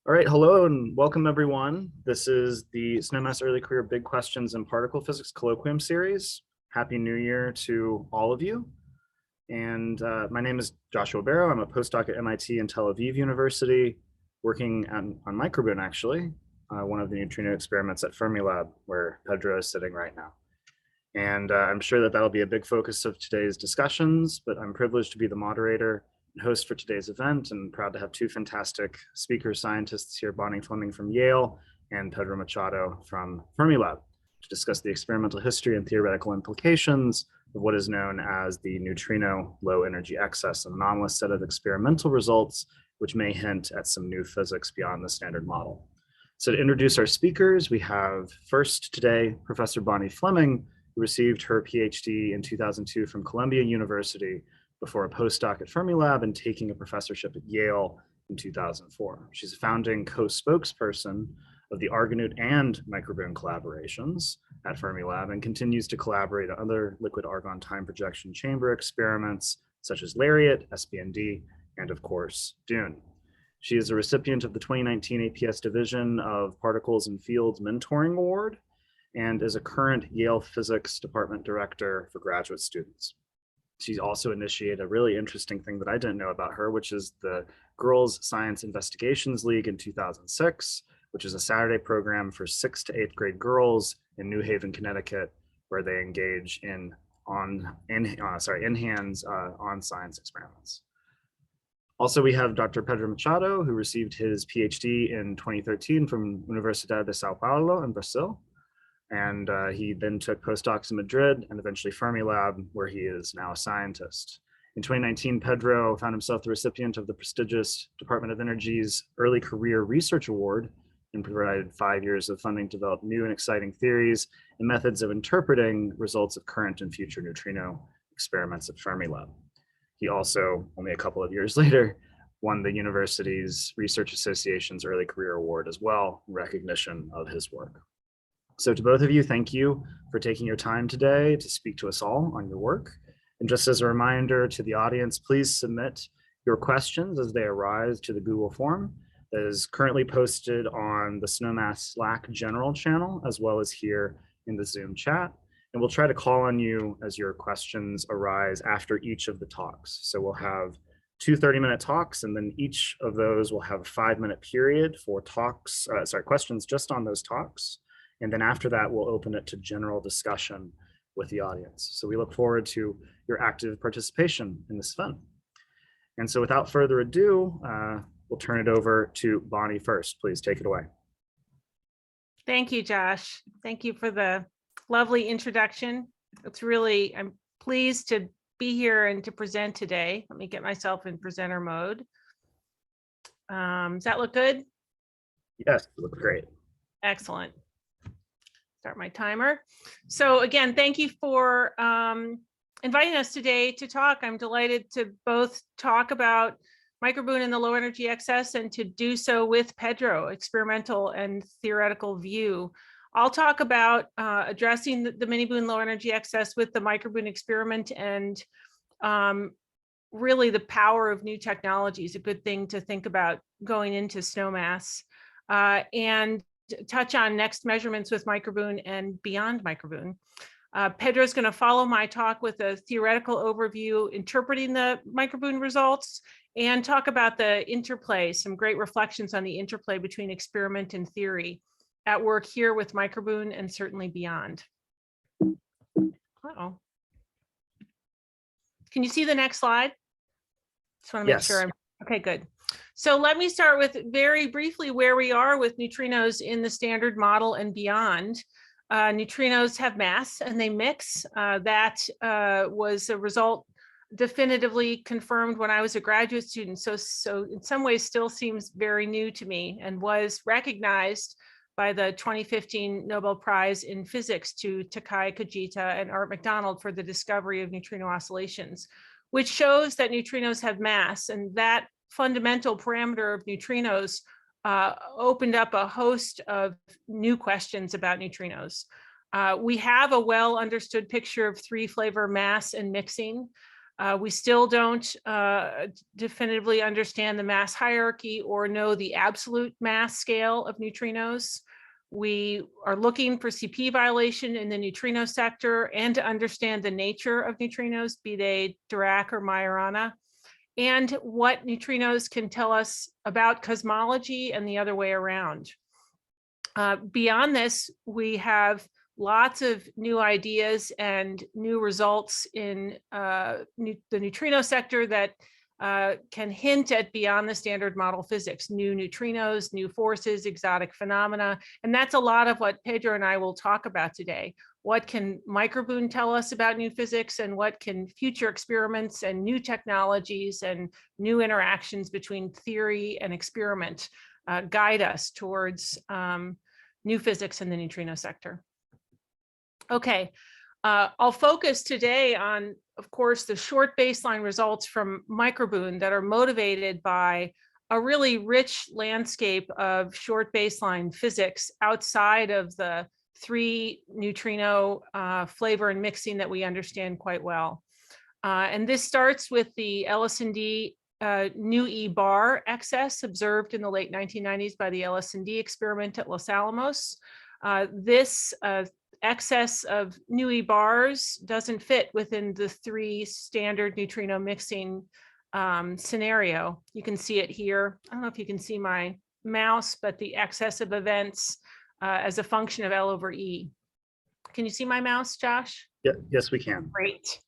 All right, hello and welcome everyone. This is the Snowmass Early Career Big Questions in Particle Physics Colloquium series. Happy New Year to all of you. And my name is Joshua Barrow. I'm a postdoc at MIT and Tel Aviv University, working on MicroBooNE actually, one of the neutrino experiments at Fermilab, where Pedro is sitting right now. And I'm sure that that'll be a big focus of today's discussions, but I'm privileged to be the moderator and host for today's event, and proud to have two fantastic speaker scientists here, Bonnie Fleming from Yale and Pedro Machado from Fermilab, to discuss the experimental history and theoretical implications of what is known as the neutrino low energy excess, an anomalous set of experimental results which may hint at some new physics beyond the standard model. So to introduce our speakers, we have first today, Professor Bonnie Fleming, who received her PhD in 2002 from Columbia University before a postdoc at Fermilab and taking a professorship at Yale in 2004. She's a founding co-spokesperson of the Argon and MicroBooNE collaborations at Fermilab and continues to collaborate on other liquid argon time projection chamber experiments such as LARIAT, SBND, and of course, BooNE. She is a recipient of the 2019 APS Division of Particles and Fields Mentoring Award and is a current Yale Physics Department Director for graduate students. She's also initiated a really interesting thing that I didn't know about her, which is the Girls Science Investigations League in 2006, which is a Saturday program for 6th to 8th grade girls in New Haven, Connecticut, where they engage in in-hands on science experiments. Also, we have Dr. Pedro Machado, who received his PhD in 2013 from Universidade de Sao Paulo in Brazil. And he then took postdocs in Madrid and eventually Fermilab, where he is now a scientist. In 2019, Pedro found himself the recipient of the prestigious Department of Energy's Early Career Research Award and provided 5 years of funding to develop new and exciting theories and methods of interpreting results of current and future neutrino experiments at Fermilab. He also, only a couple of years later, won the university's Research Association's Early Career Award as well, in recognition of his work. So to both of you, thank you for taking your time today to speak to us all on your work. And just as a reminder to the audience, please submit your questions as they arise to the Google form that is currently posted on the Snowmass Slack general channel, as well as here in the Zoom chat. And we'll try to call on you as your questions arise after each of the talks. So we'll have two 30-minute talks, and then each of those will have a 5-minute period for questions just on those talks. And then after that, we'll open it to general discussion with the audience. So we look forward to your active participation in this event. And so without further ado, we'll turn it over to Bonnie first. Please take it away. Thank you, Josh. Thank you for the lovely introduction. I'm pleased to be here and to present today. Let me get myself in presenter mode. Does that look good? Yes, it looks great. Excellent. Start my timer. So again, thank you for inviting us today to talk. I'm delighted to both talk about MicroBooNE and the low energy excess and to do so with Pedro, experimental and theoretical view. I'll talk about addressing the MiniBooNE low energy excess with the MicroBooNE experiment and really the power of new technologies, a good thing to think about going into Snowmass, and touch on next measurements with MicroBooNE and beyond MicroBooNE. Pedro's going to follow my talk with a theoretical overview, interpreting the MicroBooNE results, and talk about the interplay, some great reflections on the interplay between experiment and theory at work here with MicroBooNE and certainly beyond. Uh-oh. Can you see the next slide? Just want to make sure okay, good. So let me start with very briefly where we are with neutrinos in the standard model and beyond. Neutrinos have mass and they mix. That was a result definitively confirmed when I was a graduate student. So in some ways still seems very new to me and was recognized by the 2015 Nobel Prize in Physics to Takai Kojita and Art McDonald for the discovery of neutrino oscillations, which shows that neutrinos have mass, and that fundamental parameter of neutrinos opened up a host of new questions about neutrinos. We have a well understood picture of three-flavor mass and mixing. We still don't definitively understand the mass hierarchy or know the absolute mass scale of neutrinos. We are looking for CP violation in the neutrino sector and to understand the nature of neutrinos, be they Dirac or Majorana, and what neutrinos can tell us about cosmology and the other way around. Beyond this, we have lots of new ideas and new results in the neutrino sector that can hint at beyond the standard model physics, new neutrinos, new forces, exotic phenomena. And that's a lot of what Pedro and I will talk about today. What can MicroBooNE tell us about new physics, and what can future experiments and new technologies and new interactions between theory and experiment guide us towards new physics in the neutrino sector. Okay, I'll focus today on, of course, the short baseline results from MicroBooNE that are motivated by a really rich landscape of short baseline physics outside of the 3 neutrino flavor and mixing that we understand quite well. And this starts with the LS&D new E bar excess observed in the late 1990s by the LS&D experiment at Los Alamos. This excess of new E bars doesn't fit within the 3 standard neutrino mixing scenario. You can see it here. I don't know if you can see my mouse, but the excess of events as a function of L over E. Can you see my mouse, Josh? Yeah, yes, we can. Great.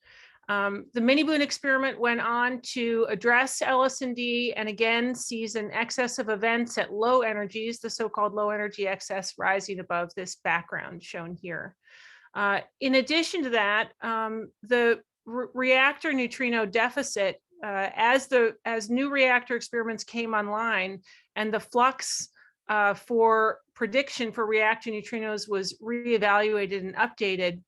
The MiniBooNE experiment went on to address LS&D and again sees an excess of events at low energies, the so-called low energy excess rising above this background shown here. In addition to that, the reactor neutrino deficit, as new reactor experiments came online and the flux for prediction for reactor neutrinos was reevaluated and updated,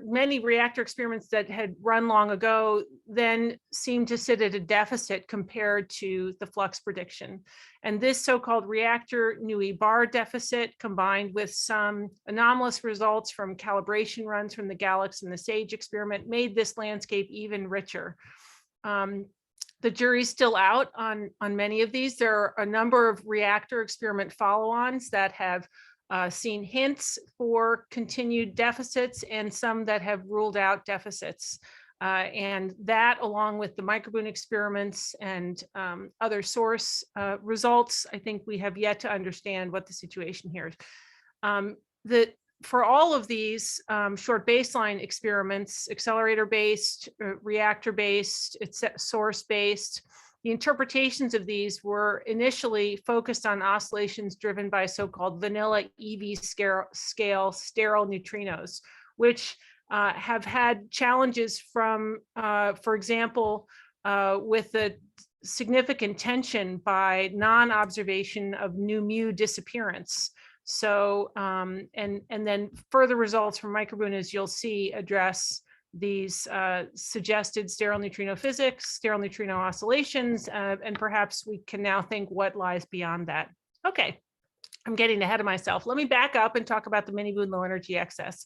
many reactor experiments that had run long ago then seemed to sit at a deficit compared to the flux prediction. And this so-called reactor new E bar deficit, combined with some anomalous results from calibration runs from the GALAX and the SAGE experiment, made this landscape even richer. The jury's still out on many of these. There are a number of reactor experiment follow-ons that have seen hints for continued deficits and some that have ruled out deficits. And that, along with the MicroBooNE experiments and other source results, I think we have yet to understand what the situation here is. For all of these short baseline experiments, accelerator-based, reactor-based, source-based, the interpretations of these were initially focused on oscillations driven by so-called vanilla EV scale sterile neutrinos, which have had challenges from, for example, with the significant tension by non-observation of nu mu disappearance. So, and then further results from MicroBooNE, as you'll see, address these suggested sterile neutrino physics, sterile neutrino oscillations, and perhaps we can now think what lies beyond that. Okay, I'm getting ahead of myself. Let me back up and talk about the MiniBooNE low energy excess.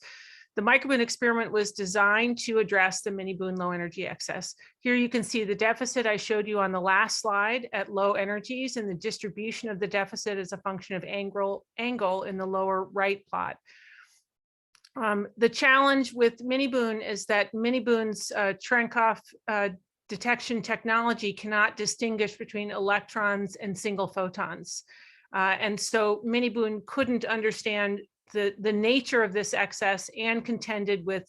The MicroBooNE experiment was designed to address the MiniBooNE low energy excess. Here you can see the deficit I showed you on the last slide at low energies, and the distribution of the deficit as a function of angle in the lower right plot. The challenge with MiniBooNE is that MiniBooNE's Cherenkov detection technology cannot distinguish between electrons and single photons. And so MiniBooNE couldn't understand the nature of this excess and contended with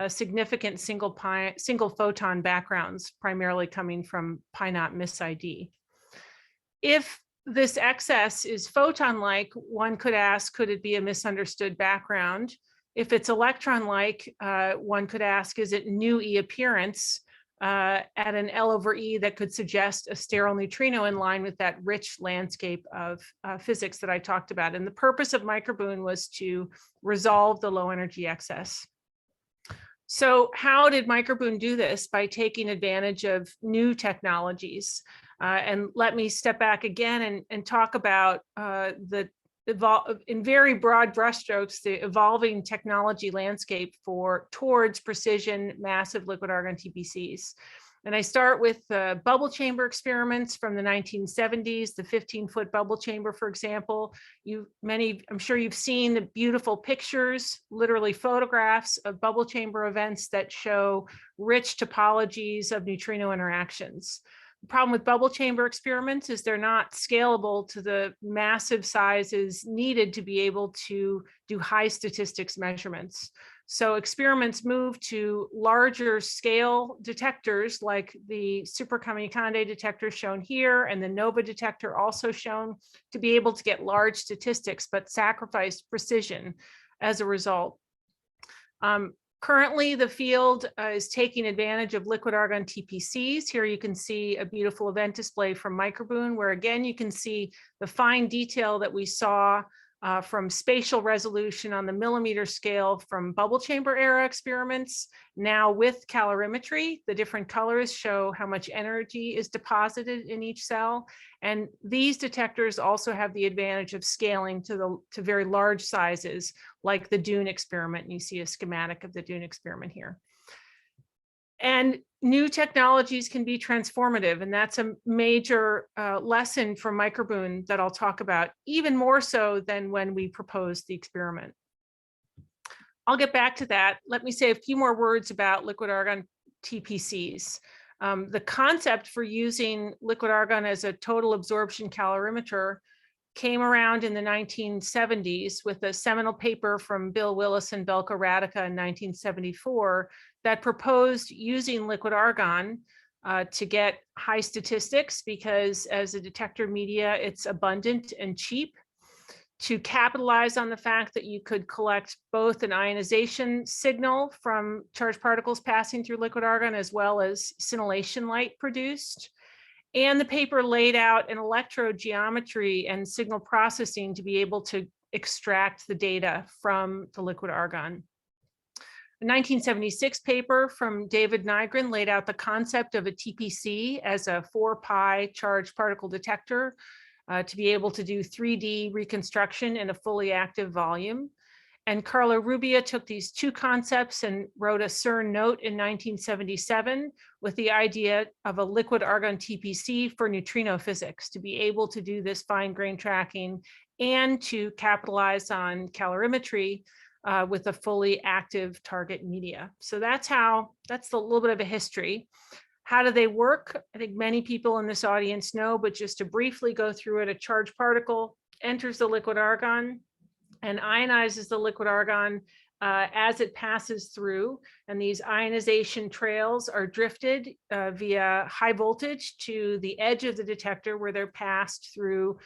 significant single photon backgrounds, primarily coming from pi-naught mis-ID. If this excess is photon-like, one could ask, could it be a misunderstood background? If it's electron-like, one could ask, is it new E appearance at an L over E that could suggest a sterile neutrino in line with that rich landscape of physics that I talked about? And the purpose of MicroBooNE was to resolve the low energy excess. So how did MicroBooNE do this? By taking advantage of new technologies. And let me step back again and talk about the in very broad brushstrokes, the evolving technology landscape towards precision massive liquid argon TPCs. And I start with the bubble chamber experiments from the 1970s, the 15-foot bubble chamber, for example. I'm sure you've seen the beautiful pictures, literally photographs of bubble chamber events that show rich topologies of neutrino interactions. The problem with bubble chamber experiments is they're not scalable to the massive sizes needed to be able to do high statistics measurements. So experiments move to larger scale detectors like the Super Kamiokande detector shown here and the NOVA detector also shown to be able to get large statistics, but sacrifice precision as a result. Currently, the field is taking advantage of liquid argon TPCs. Here you can see a beautiful event display from MicroBooNE, where again, you can see the fine detail that we saw from spatial resolution on the millimeter scale from bubble chamber era experiments. Now with calorimetry, the different colors show how much energy is deposited in each cell. And these detectors also have the advantage of scaling to very large sizes, like the DUNE experiment. And you see a schematic of the DUNE experiment here. And new technologies can be transformative, and that's a major lesson from MicroBooNE that I'll talk about, even more so than when we proposed the experiment. I'll get back to that. Let me say a few more words about liquid argon TPCs. The concept for using liquid argon as a total absorption calorimeter came around in the 1970s with a seminal paper from Bill Willis and Belko Radica in 1974 that proposed using liquid argon to get high statistics, because as a detector media, it's abundant and cheap, to capitalize on the fact that you could collect both an ionization signal from charged particles passing through liquid argon as well as scintillation light produced. And the paper laid out an electrode geometry and signal processing to be able to extract the data from the liquid argon. The 1976 paper from David Nygren laid out the concept of a TPC as a 4-pi charged particle detector to be able to do 3D reconstruction in a fully active volume. And Carlo Rubbia took these two concepts and wrote a CERN note in 1977 with the idea of a liquid argon TPC for neutrino physics, to be able to do this fine grain tracking and to capitalize on calorimetry with a fully active target media. So that's a little bit of a history. How do they work? I think many people in this audience know, but just to briefly go through it, a charged particle enters the liquid argon and ionizes the liquid argon as it passes through. And these ionization trails are drifted via high voltage to the edge of the detector, where they're passed through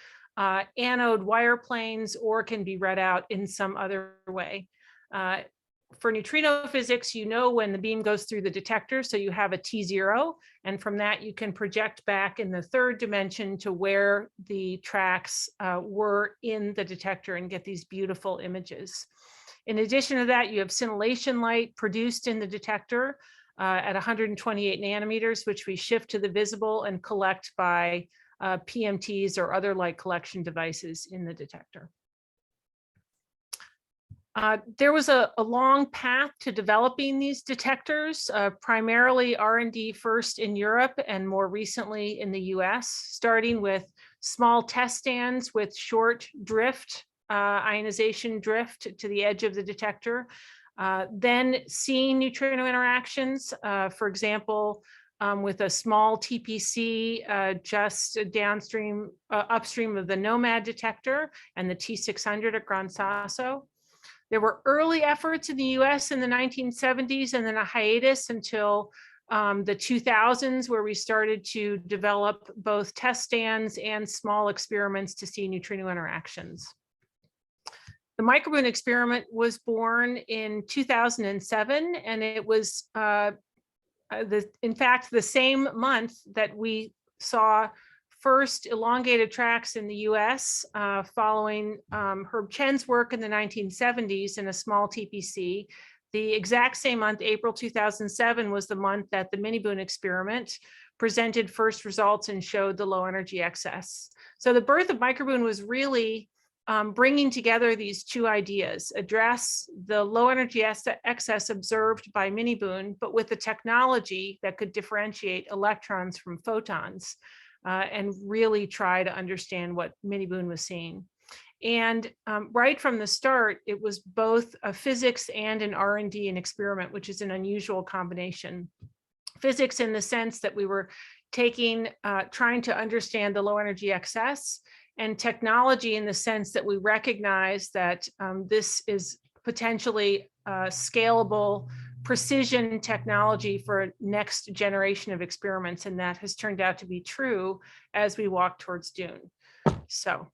anode wire planes or can be read out in some other way. For neutrino physics, you know when the beam goes through the detector, so you have a T0, and from that you can project back in the third dimension to where the tracks were in the detector and get these beautiful images. In addition to that, you have scintillation light produced in the detector at 128 nanometers, which we shift to the visible and collect by PMTs or other light collection devices in the detector. There was a long path to developing these detectors, primarily R&D first in Europe and more recently in the US, starting with small test stands with short drift, ionization drift to the edge of the detector. Then seeing neutrino interactions, for example, with a small TPC just downstream, upstream of the Nomad detector and the T600 at Gran Sasso. There were early efforts in the US in the 1970s and then a hiatus until the 2000s, where we started to develop both test stands and small experiments to see neutrino interactions. The MicroBooNE experiment was born in 2007, and it was, in fact, the same month that we saw first elongated tracks in the US following Herb Chen's work in the 1970s in a small TPC. The exact same month, April 2007, was the month that the MiniBooNE experiment presented first results and showed the low energy excess. So the birth of MicroBooNE was really bringing together these two ideas, address the low energy excess observed by MiniBooNE, but with the technology that could differentiate electrons from photons, and really try to understand what MiniBooNE was seeing. And right from the start, it was both a physics and an R&D and experiment, which is an unusual combination. Physics in the sense that we were trying to understand the low energy excess, and technology in the sense that we recognize that this is potentially scalable precision technology for next generation of experiments. And that has turned out to be true as we walk towards Dune. So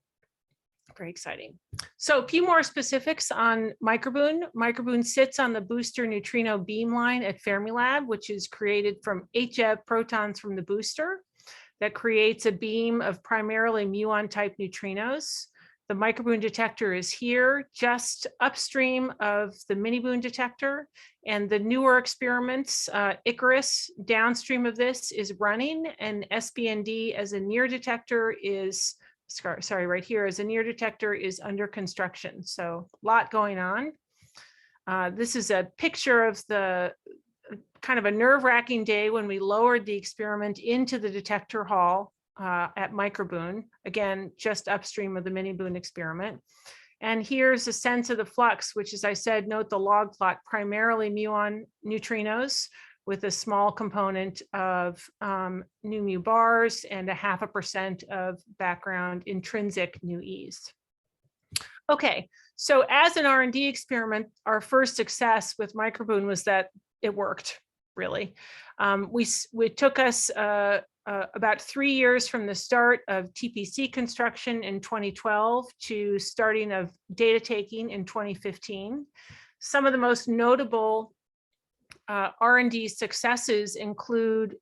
very exciting. So a few more specifics on MicroBooNE. MicroBooNE sits on the booster neutrino beamline at Fermilab, which is created from HeV protons from the booster that creates a beam of primarily muon type neutrinos. The MicroBooNE detector is here just upstream of the MiniBooNE detector, and the newer experiments, Icarus downstream of this is running, and SBND as a near detector is right here as a near detector is under construction. So a lot going on. This is a picture of the kind of a nerve-wracking day when we lowered the experiment into the detector hall at MicroBooNE, again, just upstream of the MiniBooNE experiment. And here's a sense of the flux, which, as I said, note the log plot, primarily muon neutrinos, with a small component of nu mu bars and 0.5% of background intrinsic nu e's. Okay, so as an R&D experiment, our first success with MicroBooNE was that it worked, really. It took us about 3 years from the start of TPC construction in 2012 to starting of data taking in 2015. Some of the most notable R&D successes include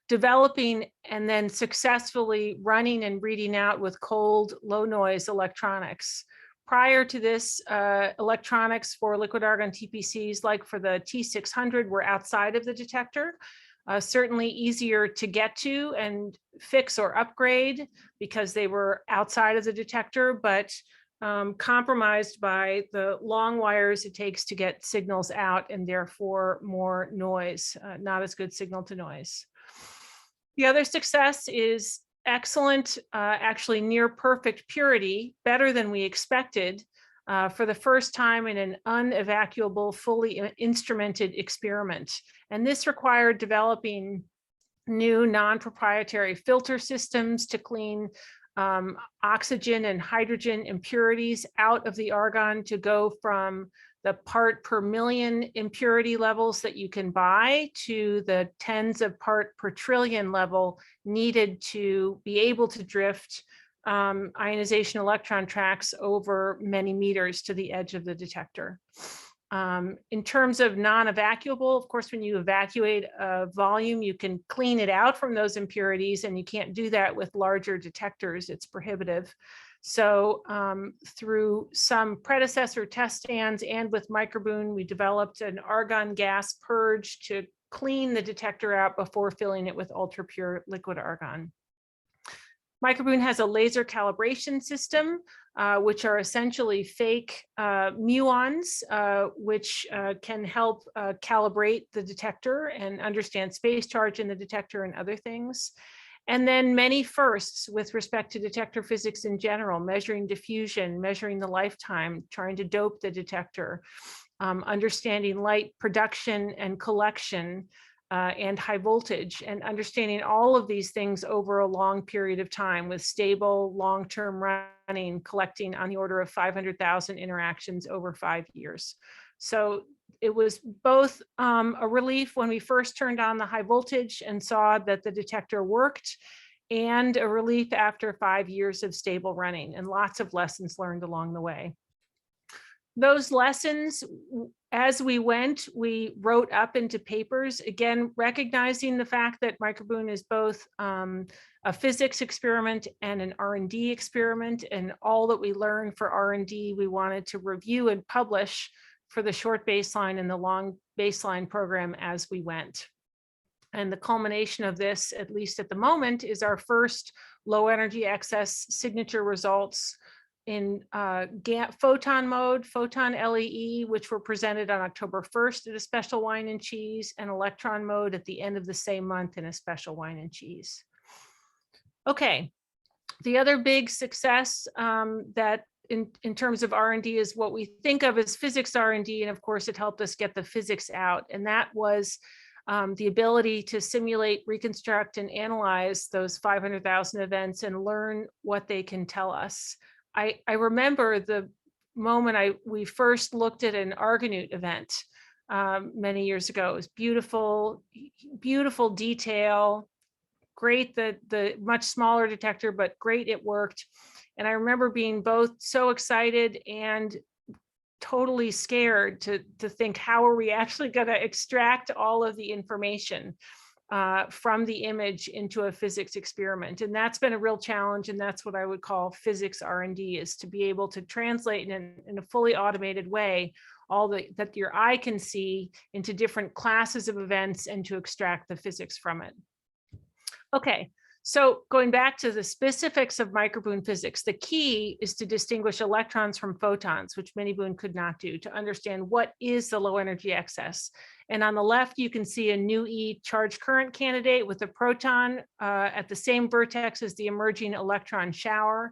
developing and then successfully running and reading out with cold, low noise electronics. Prior to this, electronics for liquid argon TPCs, like for the T600, were outside of the detector. Certainly easier to get to and fix or upgrade because they were outside of the detector, but compromised by the long wires it takes to get signals out, and therefore more noise, not as good signal to noise. The other success is excellent, actually near perfect purity, better than we expected, for the first time in an unevacuable, fully instrumented experiment. And this required developing new non-proprietary filter systems to clean oxygen and hydrogen impurities out of the argon to go from the part per million impurity levels that you can buy to the tens of part per trillion level needed to be able to drift ionization electron tracks over many meters to the edge of the detector. In terms of non-evacuable, of course, when you evacuate a volume, you can clean it out from those impurities, and you can't do that with larger detectors. It's prohibitive. So through some predecessor test stands and with MicroBooNE, we developed an argon gas purge to clean the detector out before filling it with ultra pure liquid argon. MicroBooNE has a laser calibration system, which are essentially fake muons, which can help calibrate the detector and understand space charge in the detector and other things. And then many firsts with respect to detector physics in general, measuring diffusion, measuring the lifetime, trying to dope the detector, understanding light production and collection, and high voltage, and understanding all of these things over a long period of time with stable long-term running, collecting on the order of 500,000 interactions over 5 years. So it was both a relief when we first turned on the high voltage and saw that the detector worked, and a relief after 5 years of stable running, and lots of lessons learned along the way. Those lessons, as we went, we wrote up into papers, again, recognizing the fact that MicroBooNE is both a physics experiment and an R&D experiment, and all that we learned for R&D, we wanted to review and publish for the short baseline and the long baseline program as we went. And the culmination of this, at least at the moment, is our first low energy excess signature results photon mode, photon LEE, which were presented on October 1st at a special wine and cheese, and electron mode at the end of the same month in a special wine and cheese. Okay, the other big success that in terms of R&D is what we think of as physics R&D, and of course it helped us get the physics out, and that was the ability to simulate, reconstruct, and analyze those 500,000 events and learn what they can tell us. I remember the moment we first looked at an Argonaut event many years ago. It was beautiful, beautiful detail, great, the much smaller detector, but great, it worked. And I remember being both so excited and totally scared to think, how are we actually going to extract all of the information from the image into a physics experiment? And that's been a real challenge, and that's what I would call physics R&D, is to be able to translate in a fully automated way all that your eye can see into different classes of events and to extract the physics from it. Okay. So going back to the specifics of MicroBooNE physics, the key is to distinguish electrons from photons, which MiniBooNE could not do, to understand what is the low energy excess. And on the left, you can see a Nu-E charge current candidate with a proton at the same vertex as the emerging electron shower,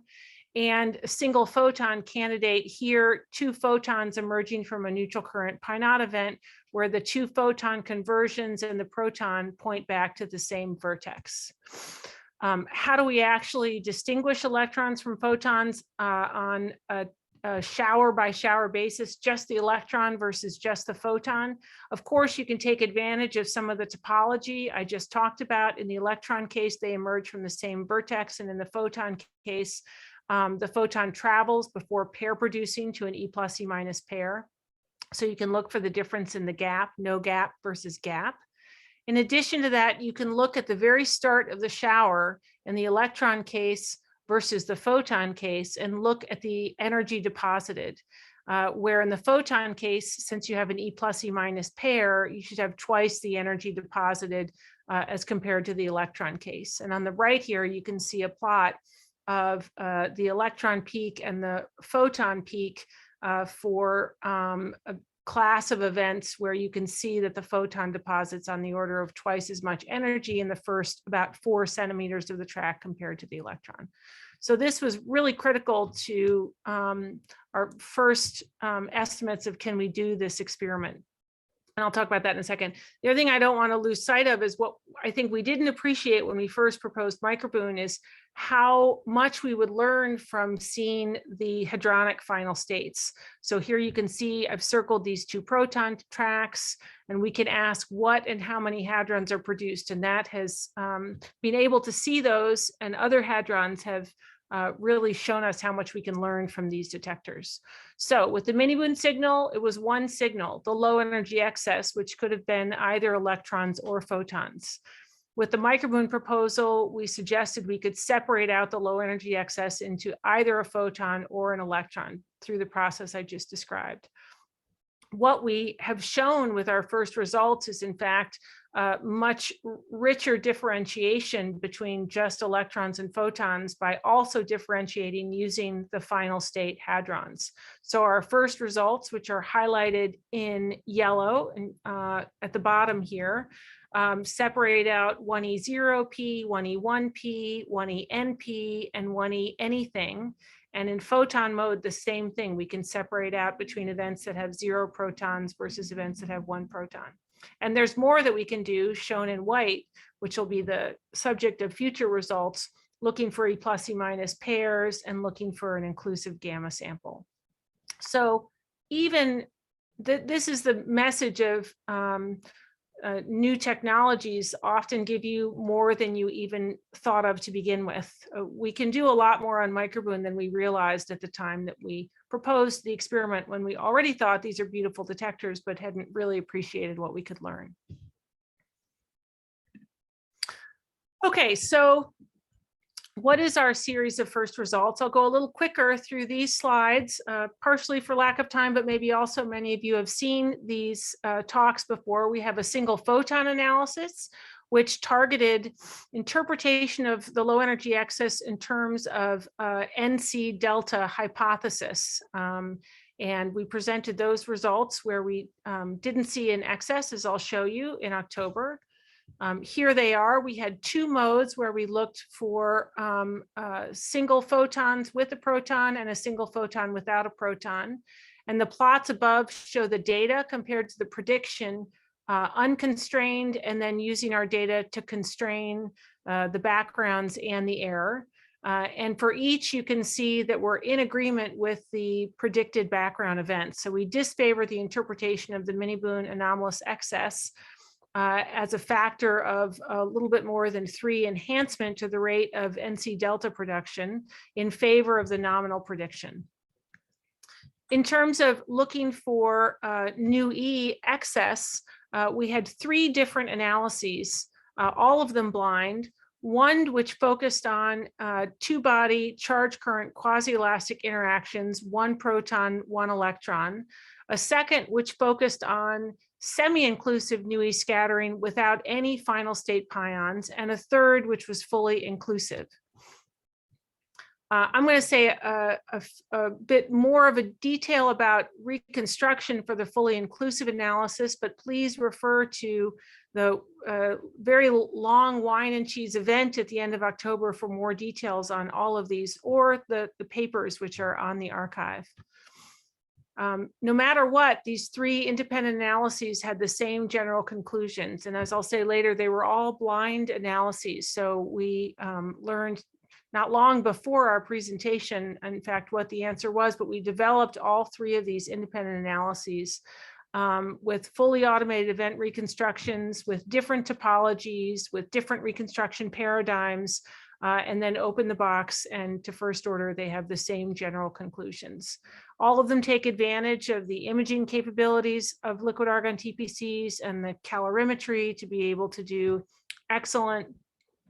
and a single photon candidate here, 2 photons emerging from a neutral current Pinot event, where the 2 photon conversions and the proton point back to the same vertex. How do we actually distinguish electrons from photons on a shower by shower basis, just the electron versus just the photon? Of course, you can take advantage of some of the topology I just talked about. In the electron case, they emerge from the same vertex, and in the photon case, the photon travels before pair producing to an E+ E- pair. So you can look for the difference in the gap, no gap versus gap. In addition to that, you can look at the very start of the shower in the electron case versus the photon case and look at the energy deposited, where in the photon case, since you have an E+ E- pair, you should have twice the energy deposited as compared to the electron case. And on the right here, you can see a plot of the electron peak and the photon peak for a class of events where you can see that the photon deposits on the order of twice as much energy in the first about 4 centimeters of the track compared to the electron. So this was really critical to our first estimates of, can we do this experiment? And I'll talk about that in a second. The other thing I don't want to lose sight of is what I think we didn't appreciate when we first proposed MicroBooNE is how much we would learn from seeing the hadronic final states. So here you can see I've circled these 2 proton tracks, and we can ask what and how many hadrons are produced. And that has been able to see those, and other hadrons have really shown us how much we can learn from these detectors. So with the MiniBooNE signal, it was one signal, the low energy excess, which could have been either electrons or photons. With the MicroBooNE proposal, we suggested we could separate out the low energy excess into either a photon or an electron through the process I just described. What we have shown with our first results is, in fact, much richer differentiation between just electrons and photons by also differentiating using the final state hadrons. So our first results, which are highlighted in yellow and at the bottom here, separate out 1E0P, 1E1P, 1E-NP, and 1E anything. And in photon mode, the same thing. We can separate out between events that have 0 protons versus events that have 1 proton. And there's more that we can do, shown in white, which will be the subject of future results, looking for E+ E- pairs and looking for an inclusive gamma sample. So even this is the message of new technologies often give you more than you even thought of to begin with. We can do a lot more on MicroBooNE than we realized at the time that we proposed the experiment, when we already thought these are beautiful detectors, but hadn't really appreciated what we could learn. Okay, so what is our series of first results? I'll go a little quicker through these slides, partially for lack of time, but maybe also many of you have seen these talks before. We have a single photon analysis, which targeted interpretation of the low energy excess in terms of NC delta hypothesis. And we presented those results where we didn't see an excess, as I'll show you in October. Here they are. We had two modes where we looked for single photons with a proton and a single photon without a proton. And the plots above show the data compared to the prediction, unconstrained, and then using our data to constrain the backgrounds and the error. And for each, you can see that we're in agreement with the predicted background events. So we disfavor the interpretation of the MiniBooNE anomalous excess as a factor of a little bit more than 3 enhancement to the rate of NC delta production in favor of the nominal prediction. In terms of looking for nu E excess, we had 3 different analyses, all of them blind. One which focused on 2-body charge current quasi-elastic interactions, 1 proton, 1 electron. A second which focused on semi-inclusive nu E scattering without any final state pions, and a third which was fully inclusive. I'm going to say a bit more of a detail about reconstruction for the fully inclusive analysis, but please refer to the very long wine and cheese event at the end of October for more details on all of these, or the papers which are on the archive. No matter what, these 3 independent analyses had the same general conclusions. And as I'll say later, they were all blind analyses. So we learned not long before our presentation, in fact, what the answer was, but we developed all 3 of these independent analyses with fully automated event reconstructions, with different topologies, with different reconstruction paradigms, and then open the box, and to first order, they have the same general conclusions. All of them take advantage of the imaging capabilities of liquid argon TPCs and the calorimetry to be able to do excellent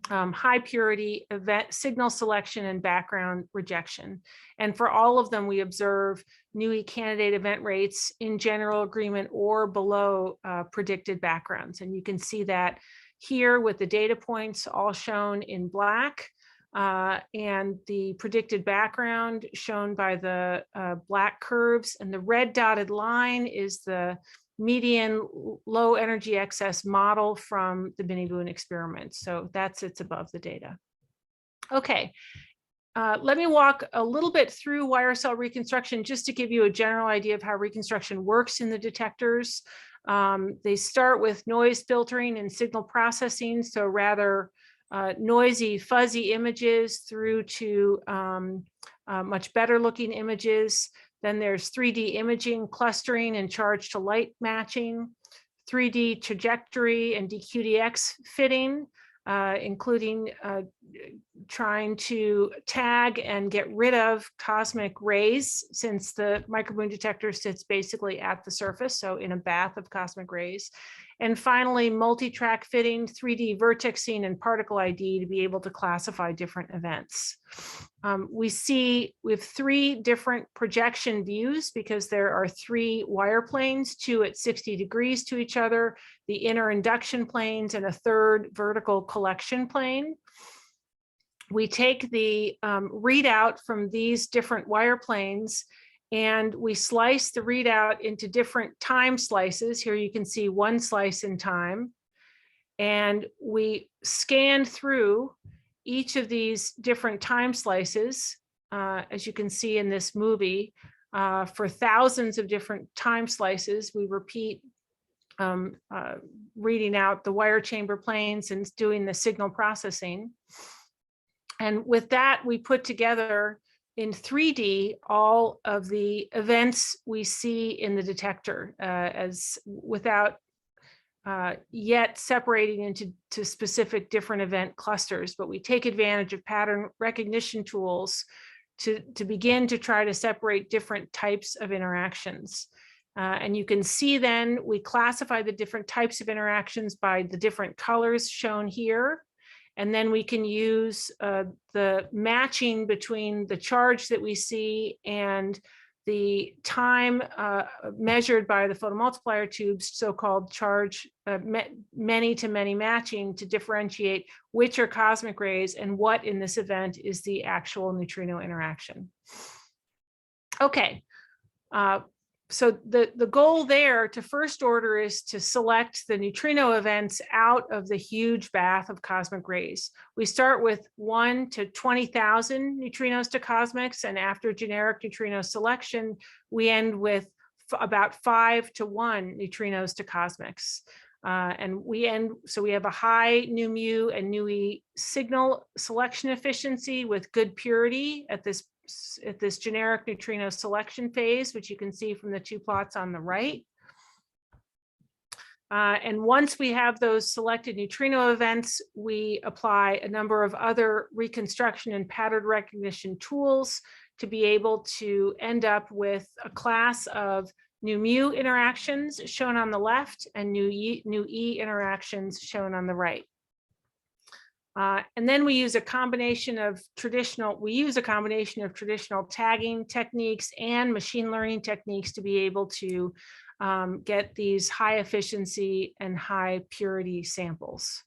high purity event signal selection and background rejection. And for all of them, we observe nu E candidate event rates in general agreement or below predicted backgrounds. And you can see that here with the data points all shown in black, and the predicted background shown by the black curves, and the red dotted line is the median low energy excess model from the MiniBooNE experiment. So that sits above the data. Okay, let me walk a little bit through wire cell reconstruction just to give you a general idea of how reconstruction works in the detectors. They start with noise filtering and signal processing, so rather noisy, fuzzy images through to much better looking images. Then there's 3D imaging, clustering, and charge to light matching, 3D trajectory and DQDX fitting, including trying to tag and get rid of cosmic rays, since the MicroBooNE detector sits basically at the surface, so in a bath of cosmic rays. And finally, multi-track fitting, 3D vertexing, and particle ID to be able to classify different events. We have 3 different projection views because there are 3 wire planes, 2 at 60 degrees to each other, the inner induction planes, and a 3rd vertical collection plane. We take the readout from these different wire planes and we slice the readout into different time slices. Here you can see 1 slice in time. And we scan through each of these different time slices, as you can see in this movie, for thousands of different time slices. We repeat reading out the wire chamber planes and doing the signal processing. And with that, we put together in 3D all of the events we see in the detector, as without yet separating into specific different event clusters, but we take advantage of pattern recognition tools to begin to try to separate different types of interactions. And you can see then we classify the different types of interactions by the different colors shown here. And then we can use the matching between the charge that we see and the time measured by the photomultiplier tubes, so-called charge many-to-many matching, to differentiate which are cosmic rays and what in this event is the actual neutrino interaction. Okay, so the goal there to first order is to select the neutrino events out of the huge bath of cosmic rays. We start with 1 to 20,000 neutrinos to cosmics, and after generic neutrino selection, we end with about 5 to 1 neutrinos to cosmics. So we have a high nu mu and nu e signal selection efficiency with good purity at this generic neutrino selection phase, which you can see from the 2 plots on the right. And once we have those selected neutrino events, we apply a number of other reconstruction and pattern recognition tools to be able to end up with a class of nu mu interactions shown on the left and nu e interactions shown on the right. And then we use a combination of traditional tagging techniques and machine learning techniques to be able to get these high efficiency and high purity samples.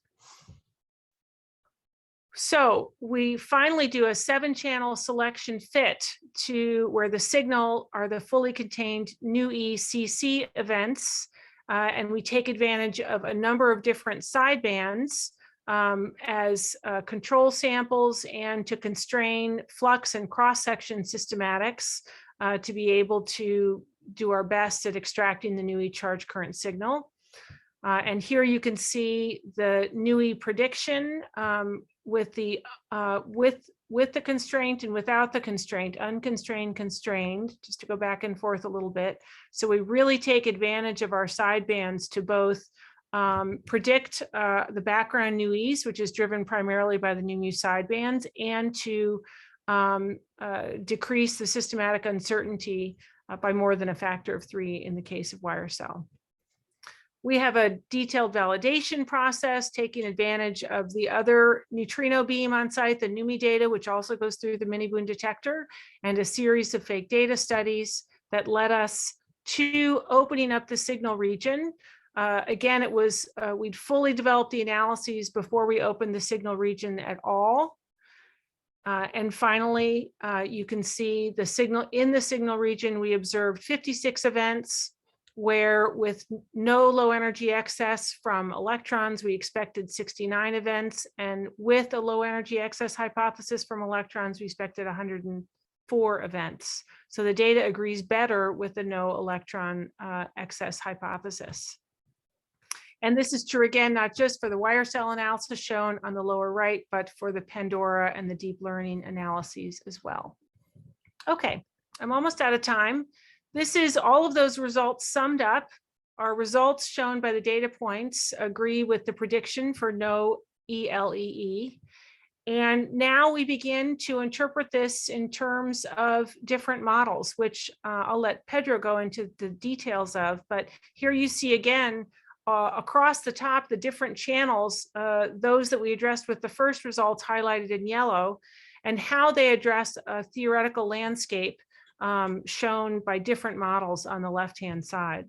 So we finally do a 7-channel selection fit to where the signal are the fully contained nu e CC events, and we take advantage of a number of different sidebands as control samples and to constrain flux and cross-section systematics to be able to do our best at extracting the nu e charge current signal. And here you can see the nu e prediction with the constraint and without the constraint, unconstrained, constrained, just to go back and forth a little bit. So we really take advantage of our sidebands to both predict the background nu e's, which is driven primarily by the nu mu sidebands, and to decrease the systematic uncertainty by more than a factor of 3 in the case of wire cell. We have a detailed validation process taking advantage of the other neutrino beam on site, the NUMI data, which also goes through the MiniBooNE detector, and a series of fake data studies that led us to opening up the signal region. Again, it was, we'd fully developed the analyses before we opened the signal region at all. And finally, you can see the signal in the signal region. We observed 56 events where with no low energy excess from electrons, we expected 69 events. And with a low energy excess hypothesis from electrons, we expected 104 events. So the data agrees better with the no electron excess hypothesis. And this is true again, not just for the wire cell analysis shown on the lower right, but for the Pandora and the deep learning analyses as well. Okay, I'm almost out of time. This is all of those results summed up. Our results shown by the data points agree with the prediction for no ELEE. And now we begin to interpret this in terms of different models, which I'll let Pedro go into the details of. But here you see again, across the top, the different channels, those that we addressed with the first results highlighted in yellow, and how they address a theoretical landscape shown by different models on the left-hand side.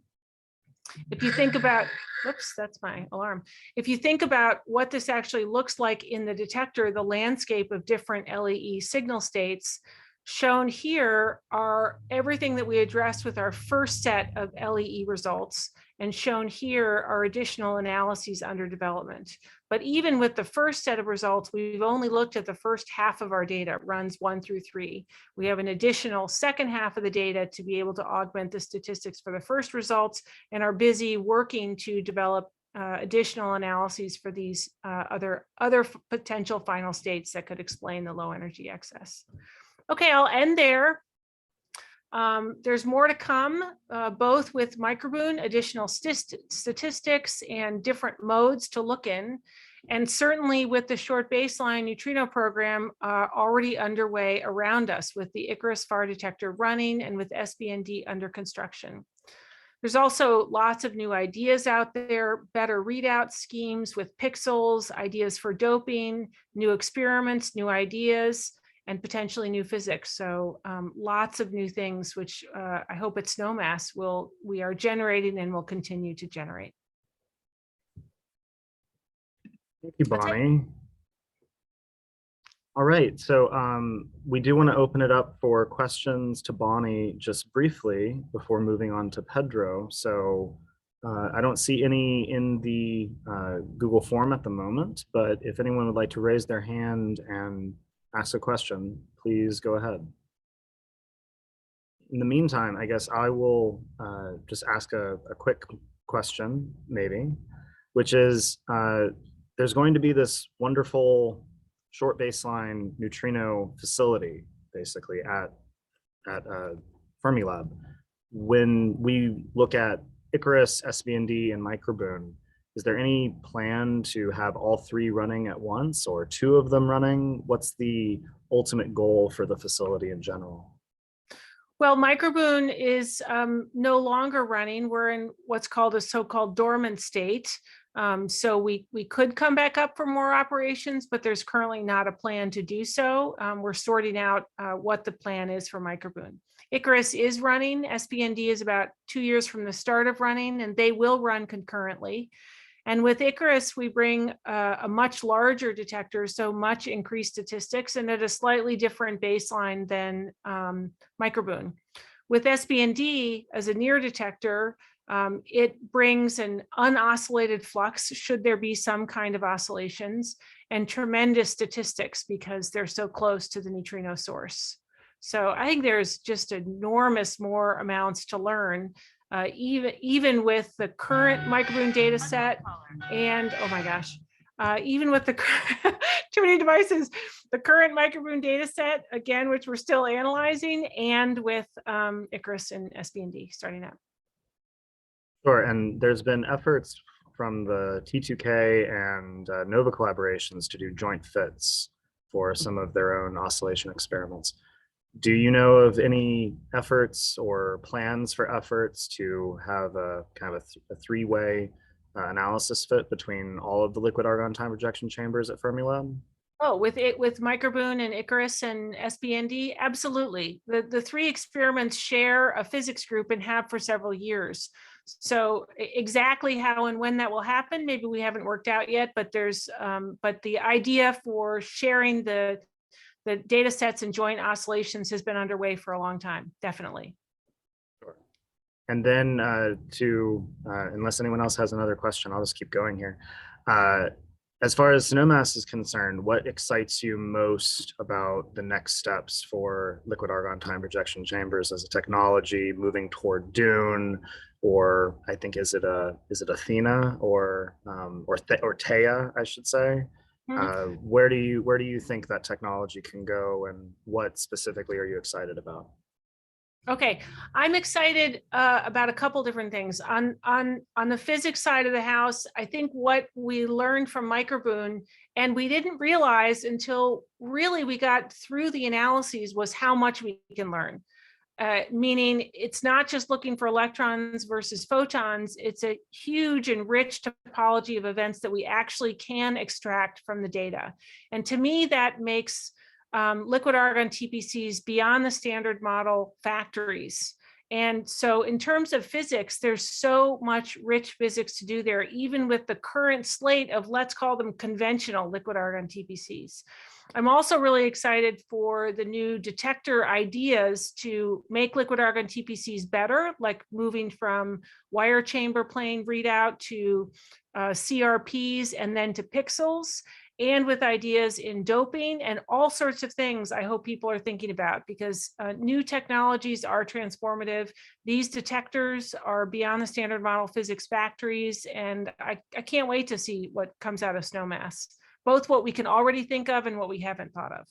If you think about, whoops, that's my alarm. If you think about what this actually looks like in the detector, the landscape of different LEE signal states, shown here are everything that we addressed with our first set of LEE results, and shown here are additional analyses under development. But even with the first set of results, we've only looked at the first half of our data, runs 1 through 3. We have an additional second half of the data to be able to augment the statistics for the first results, and are busy working to develop additional analyses for these other potential final states that could explain the low energy excess. Okay, I'll end there. There's more to come, both with MicroBooNE, additional statistics and different modes to look in, and certainly with the short baseline neutrino program already underway around us, with the Icarus FAR detector running and with SBND under construction. There's also lots of new ideas out there, better readout schemes with pixels, ideas for doping, new experiments, new ideas. and potentially new physics. So lots of new things, which I hope at Snowmass we are generating and will continue to generate. Thank you, Bonnie. All right, so we do want to open it up for questions to Bonnie just briefly before moving on to Pedro. So I don't see any in the Google form at the moment, but if anyone would like to raise their hand and ask a question, please go ahead. In the meantime, I guess I will just ask a quick question, maybe, which is there's going to be this wonderful short baseline neutrino facility, basically at Fermilab. When we look at Icarus, SBND, and MicroBooNE, is there any plan to have all three running at once or two of them running? What's the ultimate goal for the facility in general? Well, MicroBooNE is no longer running. We're in what's called a so-called dormant state. So we could come back up for more operations, but there's currently not a plan to do so. We're sorting out what the plan is for MicroBooNE. Icarus is running. SBND is about 2 years from the start of running, and they will run concurrently. And with Icarus, we bring a much larger detector, so much increased statistics, and at a slightly different baseline than MicroBooNE. With SBND as a near detector, it brings an unoscillated flux, should there be some kind of oscillations, and tremendous statistics because they're so close to the neutrino source. So I think there's just enormous more amounts to learn, even with the current MicroBooNE data set and, oh my gosh, even with the too many devices, the current MicroBooNE data set, again, which we're still analyzing, and with Icarus and SBND starting out. Sure, and there's been efforts from the T2K and NOVA collaborations to do joint fits for some of their own oscillation experiments. Do you know of any efforts or plans for efforts to have a kind of a three-way analysis fit between all of the liquid argon time rejection chambers at Fermilab? Oh, with MicroBooNE and Icarus and SBND, absolutely. The three experiments share a physics group and have for several years. So exactly how and when that will happen, maybe we haven't worked out yet, but there's but the idea for sharing the data sets and joint oscillations has been underway for a long time, definitely. Sure. And then unless anyone else has another question, I'll just keep going here. As far as Snowmass is concerned, what excites you most about the next steps for liquid argon time rejection chambers as a technology moving toward DUNE, or I think is it Athena or Theia, I should say? Mm-hmm. Where do you think that technology can go, and what specifically are you excited about? Okay, I'm excited about a couple different things. On the physics side of the house, I think what we learned from MicroBooNE, and we didn't realize until really we got through the analyses, was how much we can learn. Meaning it's not just looking for electrons versus photons, it's a huge and rich topology of events that we actually can extract from the data. And to me, that makes liquid argon TPCs beyond the standard model factories. And so in terms of physics, there's so much rich physics to do there, even with the current slate of, let's call them conventional liquid argon TPCs. I'm also really excited for the new detector ideas to make liquid argon TPCs better, like moving from wire chamber plane readout to CRPs and then to pixels, and with ideas in doping and all sorts of things I hope people are thinking about, because new technologies are transformative. These detectors are beyond the standard model physics factories, and I can't wait to see what comes out of Snowmass, both what we can already think of and what we haven't thought of.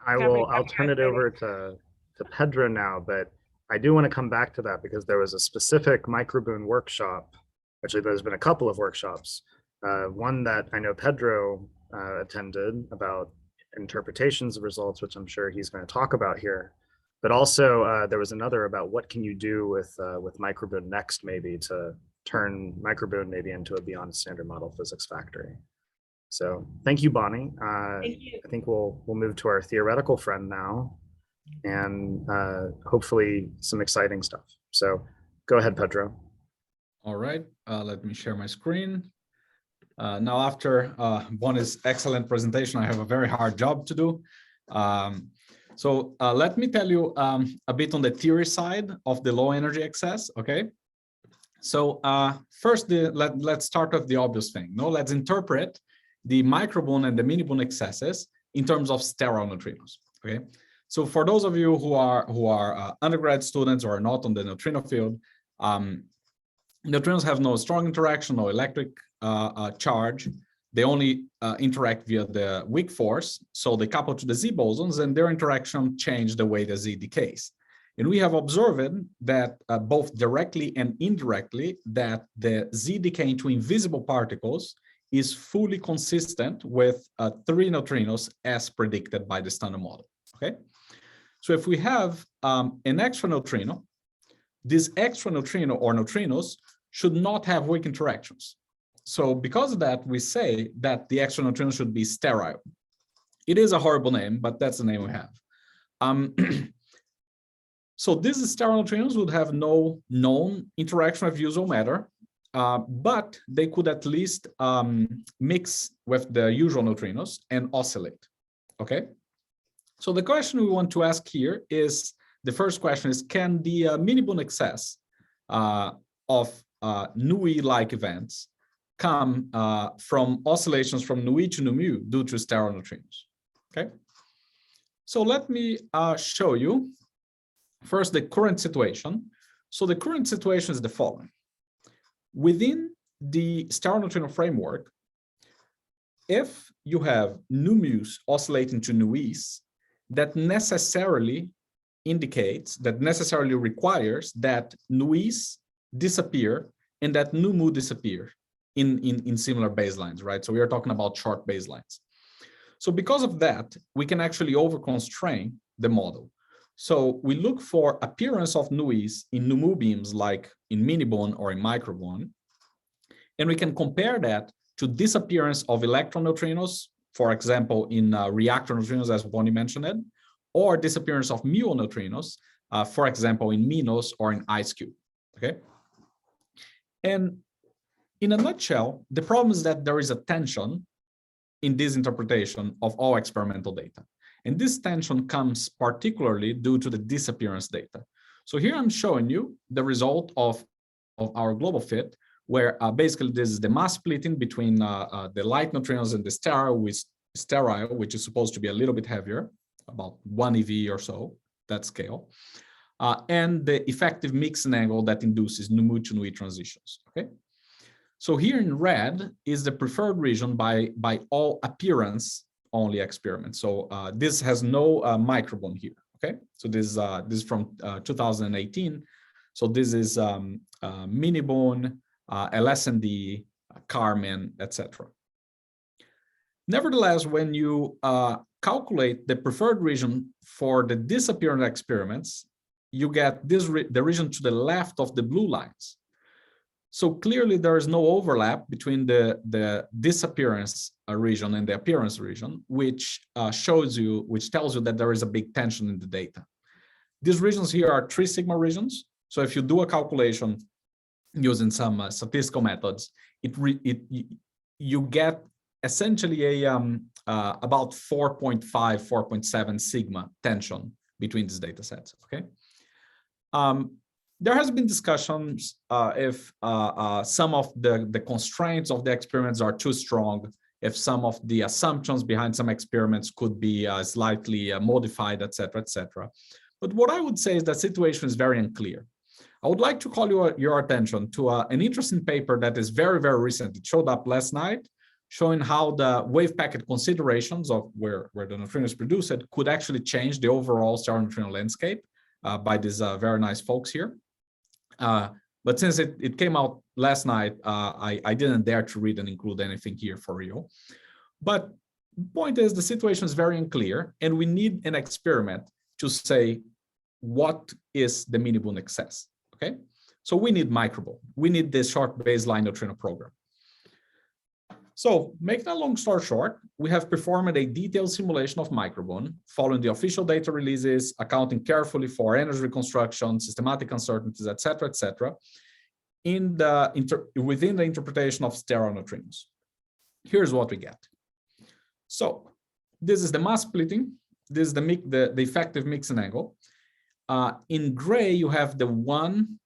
I'll turn it over to Pedro now, but I do want to come back to that because there was a specific MicroBooNE workshop. Actually, there's been a couple of workshops. One that I know Pedro attended about interpretations of results, which I'm sure he's going to talk about here. But also there was another about what can you do with MicroBooNE next, maybe to turn MicroBooNE maybe into a beyond standard model physics factory. So thank you, Bonnie. Thank you. I think we'll move to our theoretical friend now, and hopefully some exciting stuff. So go ahead, Pedro. All right, let me share my screen. Now, after Bonnie's excellent presentation, I have a very hard job to do. So let me tell you a bit on the theory side of the low energy excess, okay? So first, let's start with the obvious thing. No, let's interpret the MicroBooNE and the MiniBooNE excesses in terms of sterile neutrinos, okay? So for those of you who are undergrad students or are not on the neutrino field, neutrinos have no strong interaction, no electric charge. They only interact via the weak force. So they couple to the Z bosons and their interaction change the way the Z decays. And we have observed that both directly and indirectly that the Z decay into invisible particles is fully consistent with 3 neutrinos as predicted by the standard model, okay? So if we have an extra neutrino, this extra neutrino or neutrinos should not have weak interactions. So because of that, we say that the extra neutrino should be sterile. It is a horrible name, but that's the name we have. So these sterile neutrinos would have no known interaction with usual matter, but they could at least mix with the usual neutrinos and oscillate, okay? So the question we want to ask here is, the first question is, can the MiniBooNE excess of nu-like events come from oscillations from nu-e to nu-mu due to sterile neutrinos, okay? So let me show you first the current situation. So the current situation is the following. Within the sterile neutrino framework, if you have nu-mus oscillating to nu-es, that necessarily indicates, that necessarily requires that nu-es disappear and that nu-mu disappear in similar baselines, right? So we are talking about short baselines. So because of that, we can actually over-constrain the model. So we look for appearance of nu-es in nu-mu beams like in MiniBooNE or in MicroBooNE, and we can compare that to disappearance of electron neutrinos, for example, in reactor neutrinos, as Bonnie mentioned it, or disappearance of muon neutrinos, for example, in MINOS or in IceCube, okay? And in a nutshell, the problem is that there is a tension in this interpretation of all experimental data. And this tension comes particularly due to the disappearance data. So here I'm showing you the result of our global fit, where basically this is the mass splitting between the light neutrinos and the sterile, which is supposed to be a little bit heavier, about 1 eV or so, that scale, and the effective mixing angle that induces nu-mu to nu-e transitions, okay? So here in red is the preferred region by all appearance only experiments. So this has no MicroBooNE here, okay? So this is from 2018. So this is MiniBooNE, LSND, Carmen, etc. Nevertheless, when you calculate the preferred region for the disappearance experiments, you get this the region to the left of the blue lines. So clearly there is no overlap between the disappearance region and the appearance region, which tells you that there is a big tension in the data. These regions here are 3 sigma regions. So if you do a calculation using some statistical methods, you get essentially a about 4.5, 4.7 sigma tension between these data sets, okay? There has been discussions if some of the constraints of the experiments are too strong, if some of the assumptions behind some experiments could be slightly modified, etc., etc. But what I would say is that situation is very unclear. I would like to call your attention to an interesting paper that is very, very recent. It showed up last night, showing how the wave packet considerations of where the neutrino is produced could actually change the overall sterile neutrino landscape by these very nice folks here. But since it came out last night, I didn't dare to read and include anything here for you. But the point is, the situation is very unclear, and we need an experiment to say what is the MiniBooNE excess, okay? So we need MicroBooNE. We need this short baseline neutrino program. So, making a long story short, we have performed a detailed simulation of MicroBooNE, following the official data releases, accounting carefully for energy reconstruction, systematic uncertainties, etc., within the interpretation of sterile neutrinos. Here's what we get. So, this is the mass splitting. This is the effective mixing angle. In gray, you have the 1,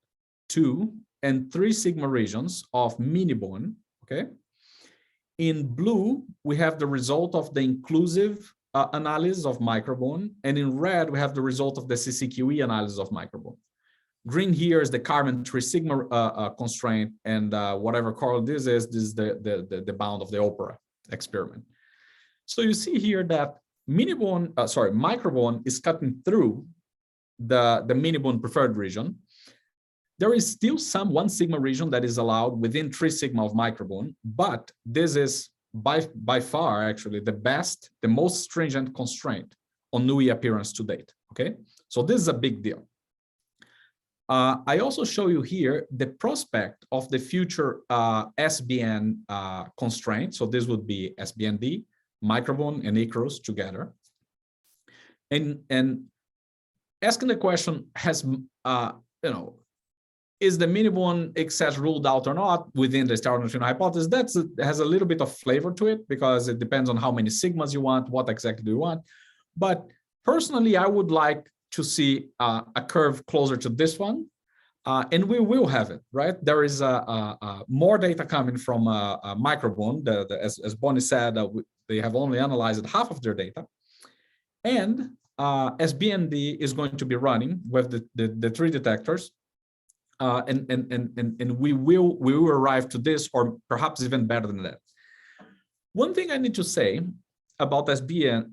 2, and 3 sigma regions of MiniBooNE, okay? In blue, we have the result of the inclusive analysis of MicroBooNE, and in red, we have the result of the CCQE analysis of MicroBooNE. Green here is the carbon 3 sigma constraint, and whatever color this is the bound of the opera experiment. So you see here that MicroBooNE is cutting through the MiniBooNE preferred region. There is still some 1 sigma region that is allowed within 3 sigma of MicroBooNE, but this is by far actually the most stringent constraint on NUI appearance to date, okay? So this is a big deal. I also show you here the prospect of the future SBN constraint. So this would be SBND, MicroBooNE, and Icarus together. And asking the question, is the MiniBooNE excess ruled out or not within the sterile neutrino hypothesis? That has a little bit of flavor to it because it depends on how many sigmas you want, what exactly do you want. But personally, I would like to see a curve closer to this one, and we will have it, right? There is more data coming from MicroBooNE. As BooNE said, they have only analyzed half of their data. And SBND is going to be running with the 3 detectors. And we will arrive to this, or perhaps even better than that. One thing I need to say about SBN,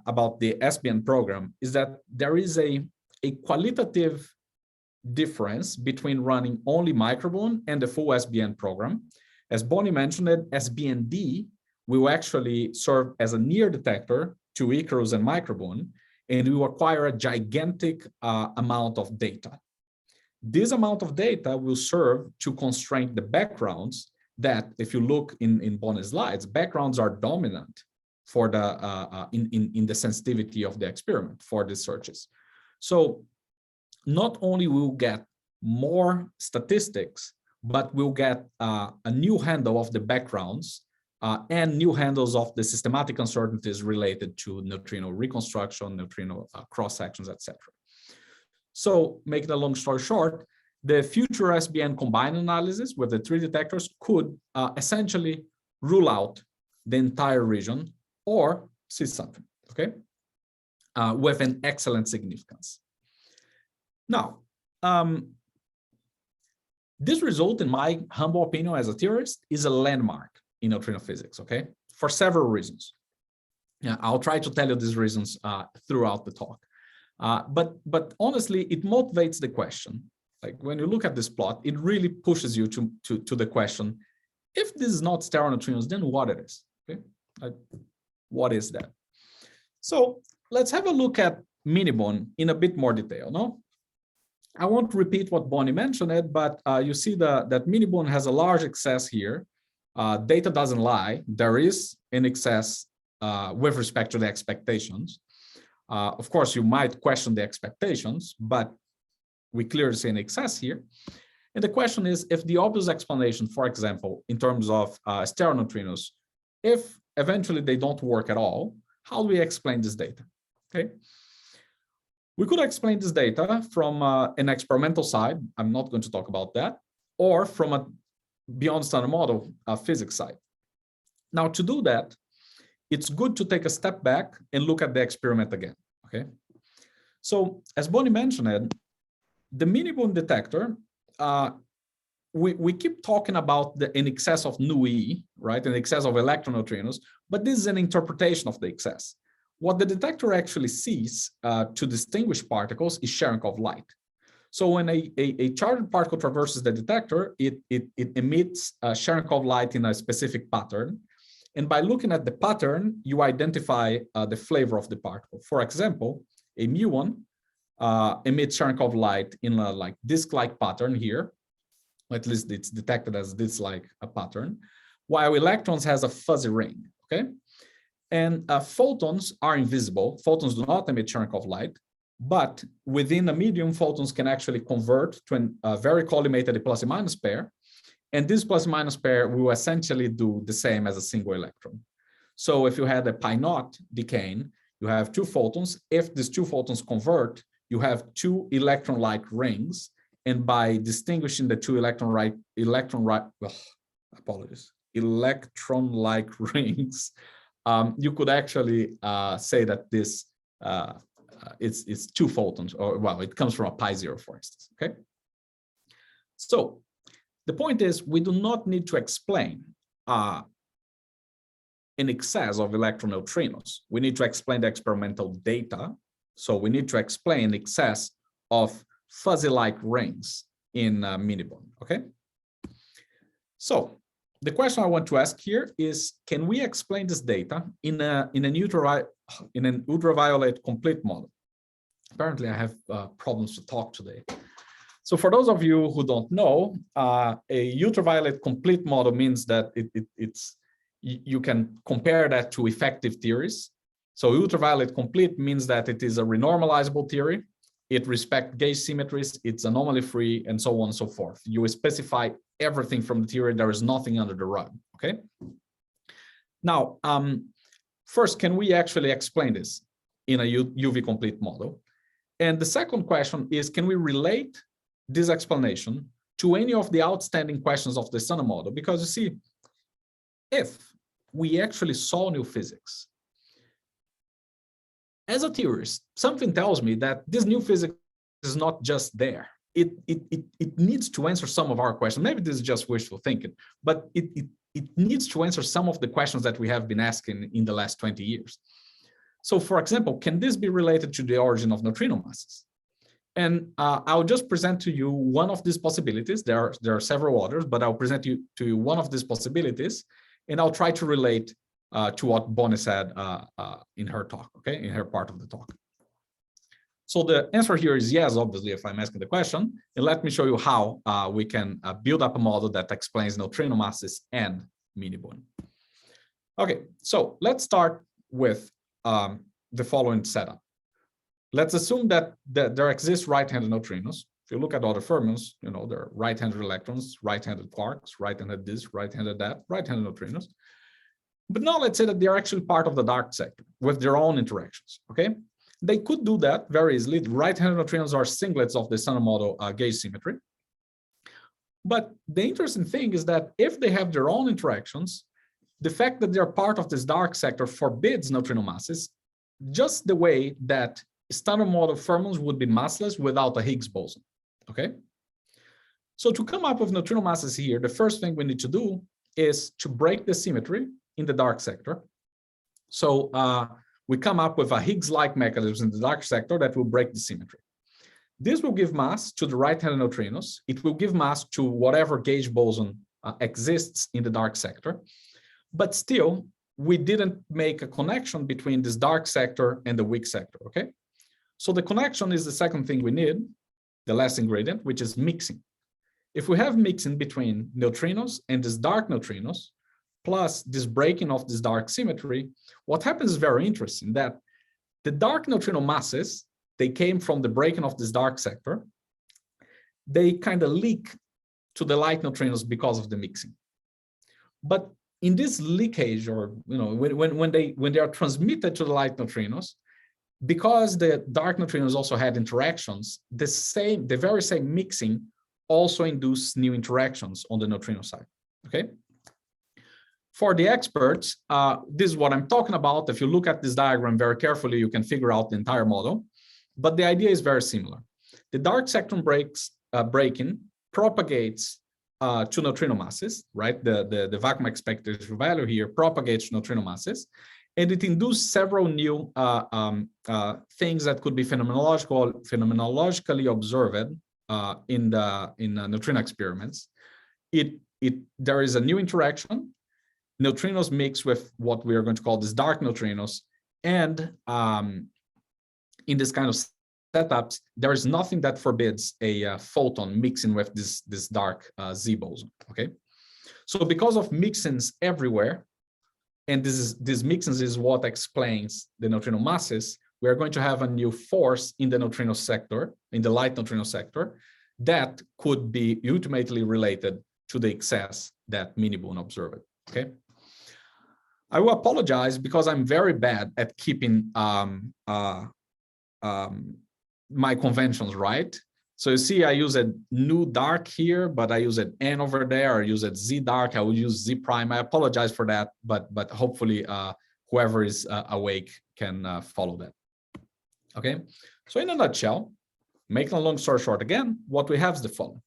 about the SBN program, is that there is a qualitative difference between running only MicroBooNE and the full SBN program. As BooNE mentioned, SBND will actually serve as a near detector to Icarus and MicroBooNE, and will acquire a gigantic amount of data. This amount of data will serve to constrain the backgrounds that, if you look in BooNE slides, backgrounds are dominant for the in the sensitivity of the experiment for the searches. So not only will get more statistics, but we'll get a new handle of the backgrounds and new handles of the systematic uncertainties related to neutrino reconstruction, neutrino cross sections, etc. So, making a long story short, the future SBN combined analysis with the 3 detectors could essentially rule out the entire region or see something, okay, with an excellent significance. Now, this result, in my humble opinion as a theorist, is a landmark in neutrino physics, okay, for several reasons. Yeah, I'll try to tell you these reasons throughout the talk. But honestly, it motivates the question. Like when you look at this plot, it really pushes you to the question: if this is not sterile neutrinos, then what it is? Okay, what is that? So let's have a look at MiniBooNE in a bit more detail. No, I won't repeat what BooNE mentioned, but you see that MiniBooNE has a large excess here. Data doesn't lie. There is an excess with respect to the expectations. Of course, you might question the expectations, but we clearly see an excess here. And the question is, if the obvious explanation, for example, in terms of sterile neutrinos, if eventually they don't work at all, how do we explain this data? Okay. We could explain this data from an experimental side. I'm not going to talk about that, or from a beyond standard model physics side. Now, to do that, it's good to take a step back and look at the experiment again, okay? So, as BooNE mentioned, the MiniBooNE detector, we keep talking about an excess of NUI, right, an excess of electron neutrinos, but this is an interpretation of the excess. What the detector actually sees to distinguish particles is Cherenkov light. So when a charged particle traverses the detector, it emits Cherenkov light in a specific pattern. And by looking at the pattern, you identify the flavor of the particle. For example, a muon emits Cherenkov light in a like disc-like pattern here. At least it's detected as disc-like a pattern. while electrons has a fuzzy ring, okay? And photons are invisible. Photons do not emit Cherenkov light, but within a medium, photons can actually convert to a very collimated plus minus pair. And this plus minus pair will essentially do the same as a single electron. So if you had a pi naught decaying, you have two photons. If these two photons convert, you have two electron-like rings. And by distinguishing the two electron-like rings, you could actually say that this it's two photons, or well, it comes from a pi zero, for instance. Okay. So the point is, we do not need to explain in excess of electron neutrinos. We need to explain the experimental data. So we need to explain excess of fuzzy-like rings in MiniBooNE, okay? So the question I want to ask here is, can we explain this data in an ultraviolet complete model? Apparently I have problems to talk today. So for those of you who don't know, a ultraviolet complete model means that you can compare that to effective theories. So ultraviolet complete means that it is a renormalizable theory. It respects gauge symmetries, it's anomaly free, and so on and so forth. You specify everything from the theory, there is nothing under the rug, okay? Now, first, can we actually explain this in a UV complete model? And the second question is, can we relate this explanation to any of the outstanding questions of the standard model? Because you see, if we actually saw new physics, as a theorist, something tells me that this new physics is not just there. It needs to answer some of our questions. Maybe this is just wishful thinking, but it needs to answer some of the questions that we have been asking in the last 20 years. So for example, can this be related to the origin of neutrino masses? And I'll just present to you one of these possibilities. There are several others, but I'll present to you one of these possibilities, and I'll try to relate to what BooNE said in her talk, okay, in her part of the talk. So the answer here is yes, obviously, if I'm asking the question. And let me show you how we can build up a model that explains neutrino masses and MiniBooNE. Okay, so let's start with the following setup. Let's assume that there exist right-handed neutrinos. If you look at other fermions, you know, there are right-handed electrons, right-handed quarks, right-handed this, right-handed that, right-handed neutrinos. But now let's say that they're actually part of the dark sector with their own interactions, okay? They could do that very easily. The right-handed neutrinos are singlets of the standard model gauge symmetry. But the interesting thing is that if they have their own interactions, the fact that they're part of this dark sector forbids neutrino masses, just the way that standard model fermions would be massless without a Higgs boson, okay? So to come up with neutrino masses here, the first thing we need to do is to break the symmetry in the dark sector. So we come up with a Higgs-like mechanism in the dark sector that will break the symmetry. This will give mass to the right-handed neutrinos. It will give mass to whatever gauge boson exists in the dark sector. But still, we didn't make a connection between this dark sector and the weak sector, okay? So the connection is the second thing we need, the last ingredient, which is mixing. If we have mixing between neutrinos and these dark neutrinos, plus this breaking of this dark symmetry, what happens is very interesting, that the dark neutrino masses, they came from the breaking of this dark sector, they kind of leak to the light neutrinos because of the mixing. But in this leakage, or you know, when they are transmitted to the light neutrinos, because the dark neutrinos also had interactions, the very same mixing also induced new interactions on the neutrino side, okay? For the experts, this is what I'm talking about. If you look at this diagram very carefully, you can figure out the entire model. But the idea is very similar. The dark sector breaking propagates to neutrino masses, right? The vacuum expectation value here propagates to neutrino masses, and it induces several new things that could be phenomenologically observed in neutrino experiments. There is a new interaction. Neutrinos mix with what we are going to call these dark neutrinos, and in this kind of setups, there is nothing that forbids a photon mixing with this dark Z boson. Okay, So because of mixins everywhere, and this mixins is what explains the neutrino masses, we are going to have a new force in the neutrino sector, in the light neutrino sector, that could be ultimately related to the excess that MiniBooNE observed, okay? I will apologize because I'm very bad at keeping my conventions right. So you see, I use a nu dark here, but I use an N over there, or use a Z dark, I will use Z prime. I apologize for that, but hopefully whoever is awake can follow that. Okay, so in a nutshell, making a long story short again, what we have is the following.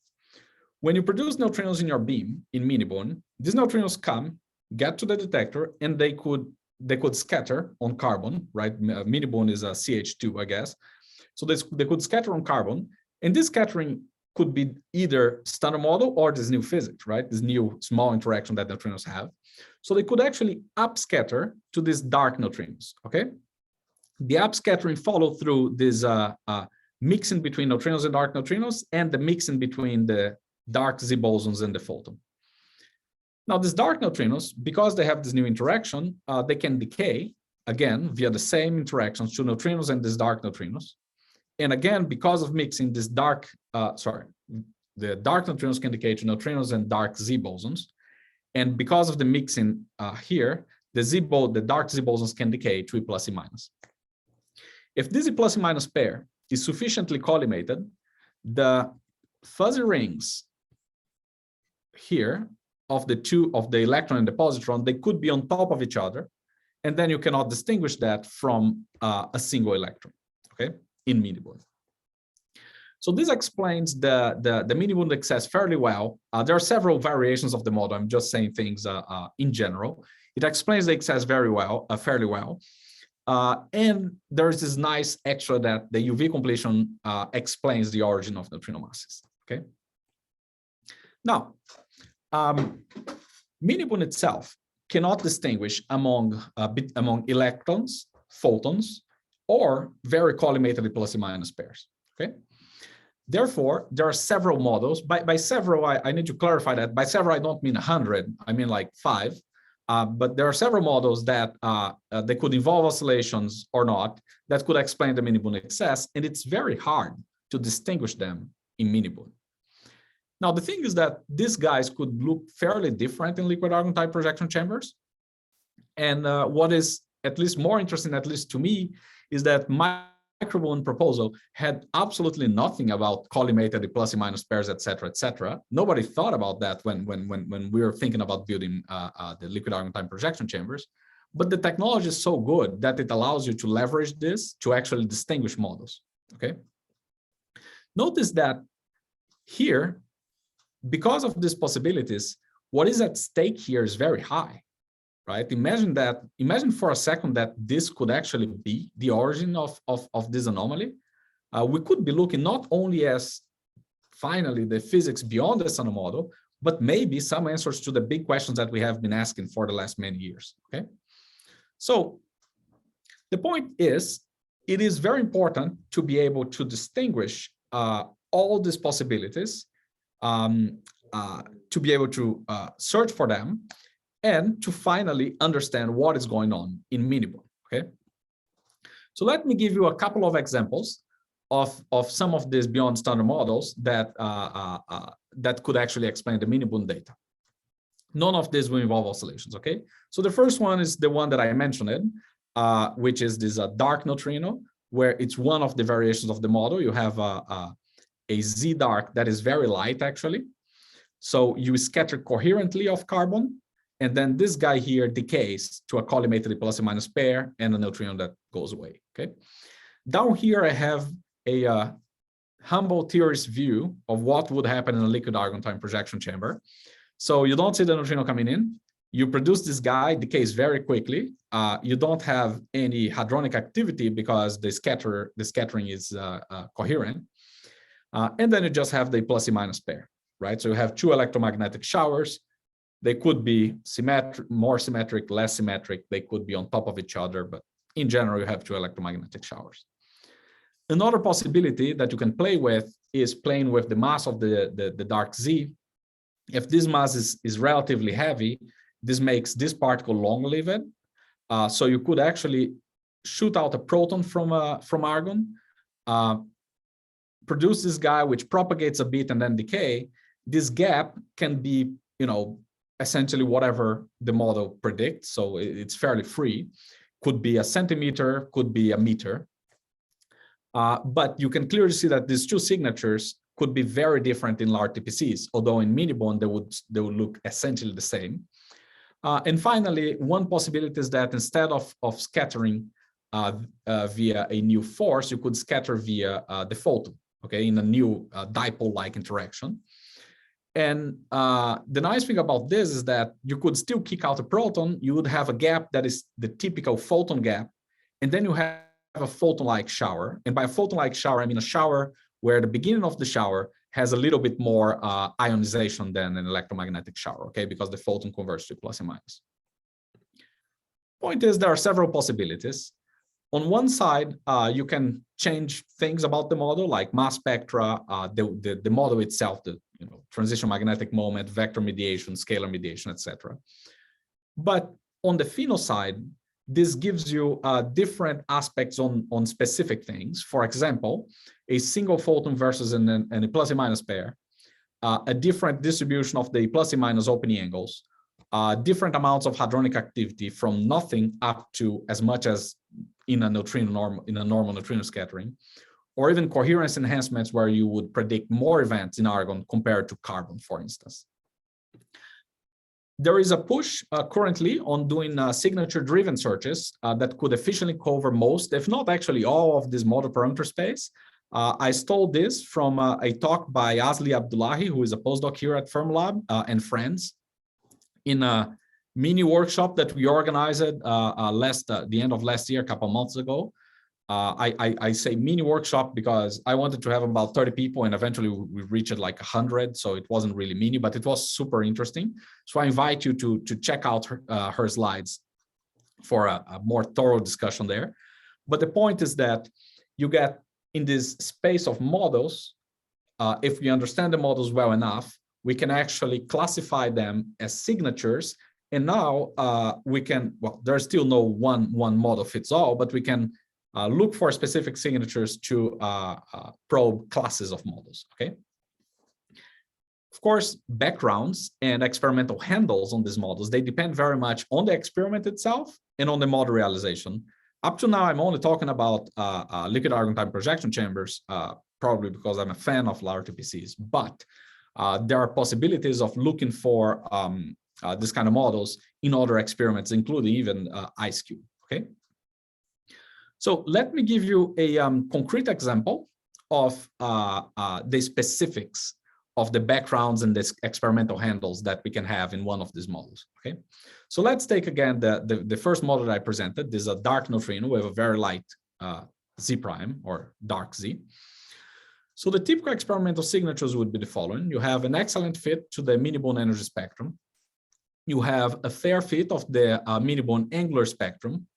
When you produce neutrinos in your beam in MiniBooNE, these neutrinos come, get to the detector, and they could scatter on carbon, right? MiniBooNE is a CH2, I guess. So they could scatter on carbon, and this scattering could be either standard model or this new physics, right? This new small interaction that neutrinos have. So they could actually upscatter to these dark neutrinos, okay? The upscattering follow through this mixing between neutrinos and dark neutrinos, and the mixing between the dark Z bosons and the photon. Now, these dark neutrinos, because they have this new interaction, they can decay, again, via the same interactions to neutrinos and these dark neutrinos. And again, because of mixing this the dark neutrinos can decay to neutrinos and dark Z bosons. And because of the mixing here, the dark Z bosons can decay to E plus E minus. If this E plus E minus pair is sufficiently collimated, the fuzzy rings here of the electron and the positron, they could be on top of each other, and then you cannot distinguish that from a single electron, okay, in MiniBooNE. So this explains the MiniBooNE excess fairly well. There are several variations of the model. I'm just saying things in general. It explains the excess very well, fairly well. And there's this nice extra that the UV completion explains the origin of neutrino masses, okay? Now, MiniBooNE itself cannot distinguish among electrons, photons, or very collimated plus or minus pairs, okay? Therefore, there are several models. By several, I need to clarify that. By several, I don't mean 100, I mean like 5. But there are several models that they could involve oscillations or not that could explain the MiniBooNE excess, and it's very hard to distinguish them in MiniBooNE. Now, the thing is that these guys could look fairly different in liquid argon type projection chambers. And what is at least more interesting, at least to me, is that MicroBooNE proposal had absolutely nothing about collimated plus and minus pairs, et cetera, et cetera. Nobody thought about that when we were thinking about building the liquid argon time projection chambers. But the technology is so good that it allows you to leverage this to actually distinguish models, okay? Notice that here, because of these possibilities, what is at stake here is very high, right? Imagine for a second that this could actually be the origin of this anomaly. We could be looking not only as finally the physics beyond the standard model, but maybe some answers to the big questions that we have been asking for the last many years, okay? So the point is, it is very important to be able to distinguish all these possibilities, to be able to search for them, and to finally understand what is going on in MiniBooNE, okay? So let me give you a couple of examples of some of these beyond standard models that that could actually explain the MiniBooNE data. None of this will involve oscillations, okay? So the first one is the one that I mentioned, which is this dark neutrino, where it's one of the variations of the model. You have a Z dark that is very light, actually. So you scatter coherently of carbon, and then this guy here decays to a collimated plus or minus pair and a neutrino that goes away, okay? Down here, I have a humble theorist view of what would happen in a liquid argon time projection chamber. So you don't see the neutrino coming in. You produce this guy, decays very quickly. You don't have any hadronic activity because the scattering is coherent. And then you just have the plus or minus pair, right? So you have two electromagnetic showers. They could be symmetric, more symmetric, less symmetric. They could be on top of each other, but in general, you have two electromagnetic showers. Another possibility that you can play with is playing with the mass of the dark Z If this mass is relatively heavy, this makes this particle long-lived. So you could actually shoot out a proton from Argon, produce this guy, which propagates a bit and then decay. This gap can be, essentially whatever the model predicts. So it's fairly free. Could be a centimeter, could be a meter. But you can clearly see that these two signatures could be very different in LArTPCs, although in MiniBooNE they would look essentially the same. And finally, one possibility is that instead of scattering via a new force, you could scatter via the photon, okay, in a new dipole-like interaction. And the nice thing about this is that you could still kick out a proton. You would have a gap that is the typical photon gap, and then you have a photon-like shower. And by a photon-like shower, I mean a shower where the beginning of the shower has a little bit more ionization than an electromagnetic shower, okay, because the photon converts to plus and minus. Point is, there are several possibilities. On one side, you can change things about the model, like mass spectra, the model itself, the transition magnetic moment, vector mediation, scalar mediation, etc. But on the pheno side, this gives you different aspects on specific things. For example, a single photon versus a plus and minus pair, a different distribution of the plus and minus opening angles, different amounts of hadronic activity from nothing up to as much as in a normal neutrino scattering, or even coherence enhancements where you would predict more events in Argon compared to carbon, for instance. There is a push currently on doing signature-driven searches that could efficiently cover most, if not actually all, of this model parameter space. I stole this from a talk by Asli Abdullahi, who is a postdoc here at Fermilab, and friends, in a mini workshop that we organized the end of last year, a couple months ago. I say mini workshop because I wanted to have about 30 people, and eventually we reached like 100, so it wasn't really mini, but it was super interesting. So I invite you to check out her slides for a more thorough discussion there. But the point is that you get in this space of models, if we understand the models well enough, we can actually classify them as signatures. And now we can, well, there's still no one model fits all, but we can look for specific signatures to probe classes of models, okay? Of course, backgrounds and experimental handles on these models, they depend very much on the experiment itself and on the model realization. Up to now, I'm only talking about liquid argon time projection chambers, probably because I'm a fan of LArTPCs, but there are possibilities of looking for this kind of models in other experiments, including even IceCube, okay? So let me give you a concrete example of the specifics of the backgrounds and the experimental handles that we can have in one of these models, okay? So let's take again the first model that I presented. This is a dark neutrino with a very light Z prime or dark Z. So the typical experimental signatures would be the following. You have an excellent fit to the MiniBooNE energy spectrum. You have a fair fit of the MiniBooNE angular spectrum.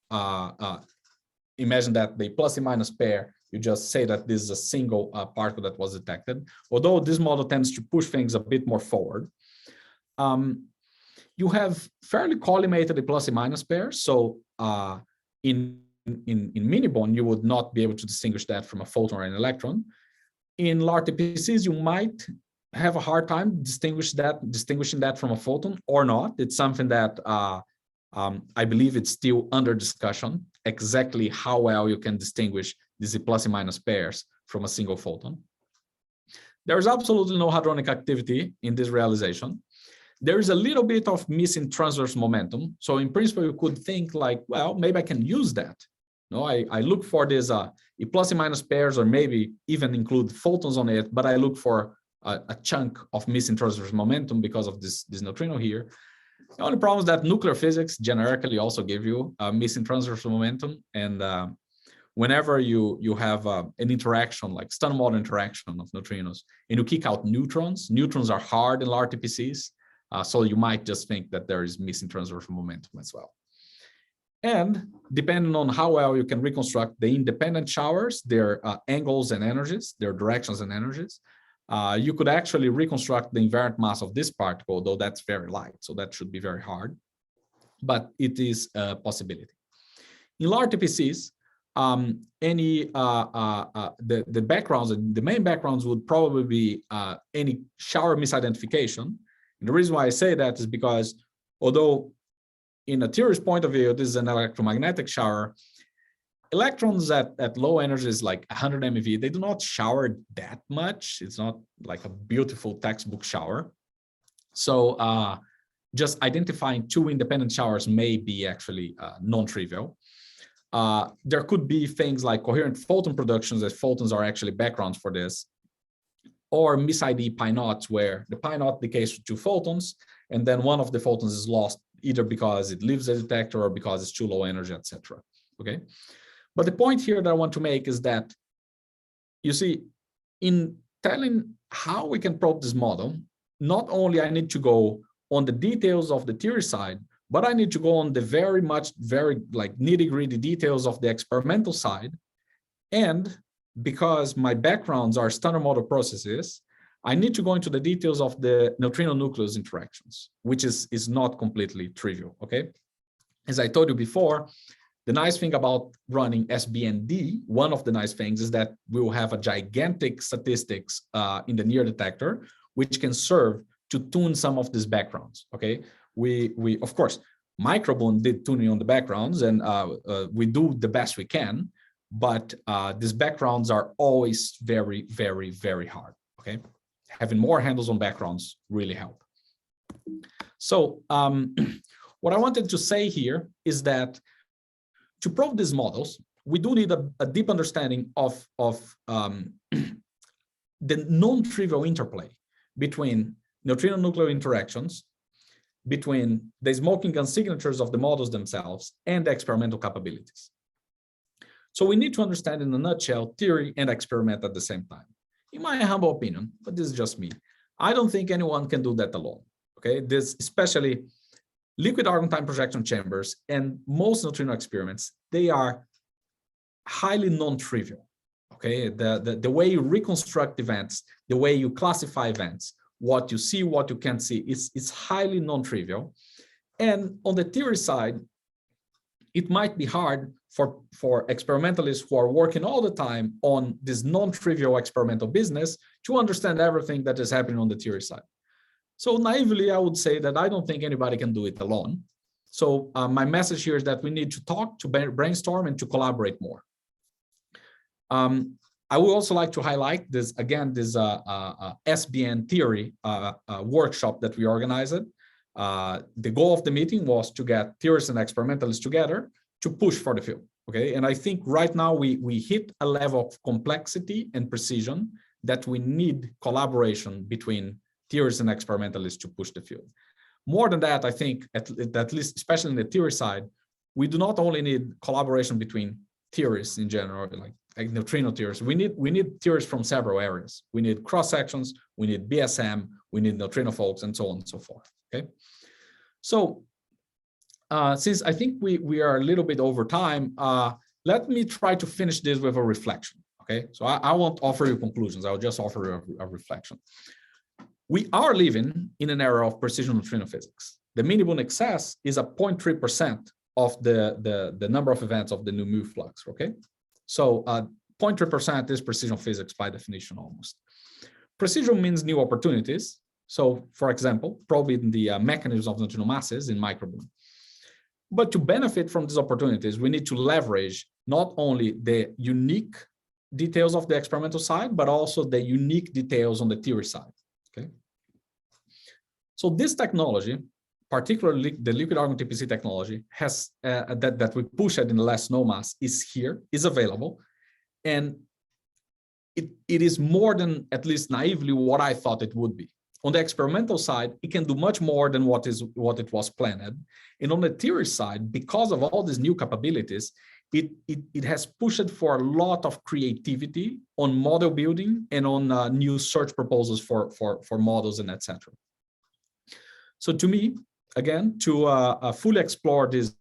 Imagine that the plus and minus pair, you just say that this is a single particle that was detected, although this model tends to push things a bit more forward. You have fairly collimated the plus and minus pairs. So in MiniBooNE, you would not be able to distinguish that from a photon or an electron. In LArTPCs, you might have a hard time distinguishing that from a photon or not. It's something that I believe it's still under discussion, exactly how well you can distinguish these plus and minus pairs from a single photon. There's absolutely no hadronic activity in this realization. There is a little bit of missing transverse momentum. So in principle, you could think like, well, maybe I can use that. No, I look for this plus and minus pairs, or maybe even include photons on it, but I look for a chunk of missing transverse momentum because of this neutrino here. The only problem is that nuclear physics generically also give you missing transverse momentum, and whenever you have an interaction like Stern model interaction of neutrinos, and you kick out neutrons are hard in LArTPCs, so you might just think that there is missing transverse momentum as well. And depending on how well you can reconstruct the independent showers, their angles and energies, their directions and energies, You could actually reconstruct the invariant mass of this particle, though that's very light, so that should be very hard, but it is a possibility. In LArTPCs, the backgrounds, the main backgrounds would probably be any shower misidentification. And the reason why I say that is because although in a theorist point of view, this is an electromagnetic shower, electrons at low energies like 100 MeV, they do not shower that much. It's not like a beautiful textbook shower. So just identifying two independent showers may be actually non-trivial. There could be things like coherent photon productions, as photons are actually backgrounds for this, or mis-ID pi naughts, where the pi naught decays to 2 photons, and then one of the photons is lost either because it leaves the detector or because it's too low energy, etc. Okay, but the point here that I want to make is that, you see, in telling how we can probe this model, not only I need to go on the details of the theory side, but I need to go on the very like nitty-gritty details of the experimental side. And because my backgrounds are standard model processes, I need to go into the details of the neutrino nucleus interactions, which is not completely trivial, okay? As I told you before, the nice thing about running SBND, one of the nice things is that we will have a gigantic statistics in the near detector, which can serve to tune some of these backgrounds, okay? We of course, MicroBooNE did tuning on the backgrounds, and we do the best we can, but these backgrounds are always very, very, very hard, okay? Having more handles on backgrounds really help. So what I wanted to say here is that to probe these models, we do need a deep understanding of the non-trivial interplay between neutrino nuclear interactions, between the smoking gun signatures of the models themselves and the experimental capabilities. So we need to understand in a nutshell theory and experiment at the same time. In my humble opinion, but this is just me, I don't think anyone can do that alone, okay? This, especially liquid argon time projection chambers and most neutrino experiments, they are highly non-trivial, okay? The way you reconstruct events, the way you classify events, what you see, what you can't see, it's highly non-trivial. And on the theory side, it might be hard for experimentalists who are working all the time on this non-trivial experimental business to understand everything that is happening on the theory side. So naively, I would say that I don't think anybody can do it alone. So my message here is that we need to talk, to brainstorm, and to collaborate more. I would also like to highlight this, again, this SBN theory workshop that we organized. The goal of the meeting was to get theorists and experimentalists together to push for the field, okay? And I think right now we hit a level of complexity and precision that we need collaboration between theorists and experimentalists to push the field. More than that, I think, at least, especially in the theory side, we do not only need collaboration between theorists in general, like neutrino theorists. We need theorists from several areas. We need cross sections, we need BSM, we need neutrino folks, and so on and so forth. Okay. So since I think we are a little bit over time, let me try to finish this with a reflection. Okay. So I won't offer you conclusions. I'll just offer a reflection. We are living in an era of precision neutrino physics. The MiniBooNE excess is a 0.3% of the number of events of the new mu flux. Okay. So 0.3% is precision physics by definition almost. Precision means new opportunities. So for example, probing the mechanisms of neutrino masses in MicroBooNE. But to benefit from these opportunities, we need to leverage not only the unique details of the experimental side, but also the unique details on the theory side. Okay. So this technology, particularly the liquid argon TPC technology, has that we pushed in the last Snowmass, is available, and it is more than, at least naively, what I thought it would be. On the experimental side, it can do much more than what it was planned, and on the theory side, because of all these new capabilities, it has pushed for a lot of creativity on model building and on new search proposals for models and etc. So to me, again, to fully explore these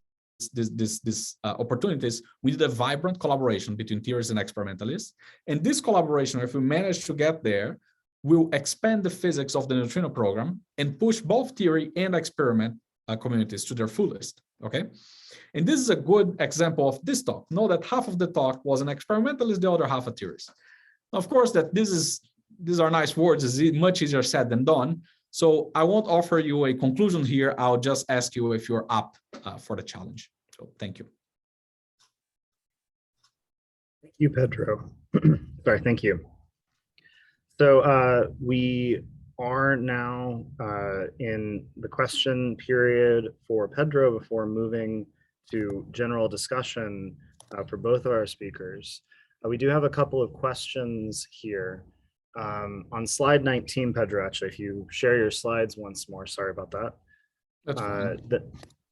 opportunities, we need a vibrant collaboration between theorists and experimentalists. And this collaboration, if we manage to get there, will expand the physics of the neutrino program and push both theory and experiment communities to their fullest, okay? And this is a good example of this talk. Know that half of the talk was an experimentalist, the other half a theorist. Of course, that these are nice words, it's much easier said than done. So I won't offer you a conclusion here. I'll just ask you if you're up for the challenge. So thank you. Thank you, Pedro. Sorry, thank you. So we are now in the question period for Pedro before moving to general discussion for both of our speakers. We do have a couple of questions here. On slide 19, Pedro, actually, if you share your slides once more, sorry about that. That's fine.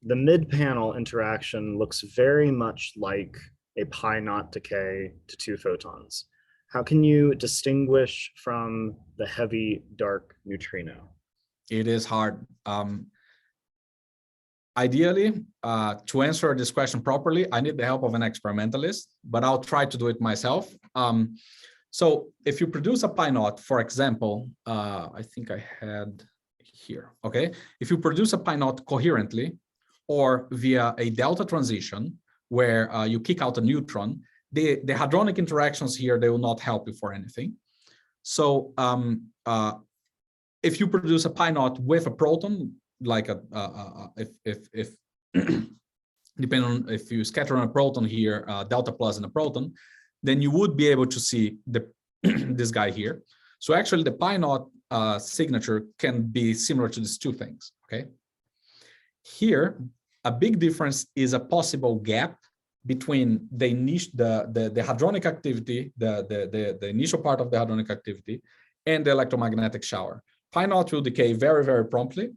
The mid-panel interaction looks very much like a pi naught decay to 2 photons. How can you distinguish from the heavy dark neutrino? It is hard. Ideally, to answer this question properly, I need the help of an experimentalist, but I'll try to do it myself. So if you produce a pi naught, for example, I think I had here, okay? If you produce a pi naught coherently or via a delta transition where you kick out a neutron, the hadronic interactions here, they will not help you for anything. So if you produce a pi naught with a proton, like if depending on if you scatter on a proton here, delta plus and a proton, then you would be able to see this guy here. So actually the pi naught signature can be similar to these two things, okay? Here, a big difference is a possible gap between the hadronic activity, the initial part of the hadronic activity, and the electromagnetic shower. Pi naught will decay very, very promptly.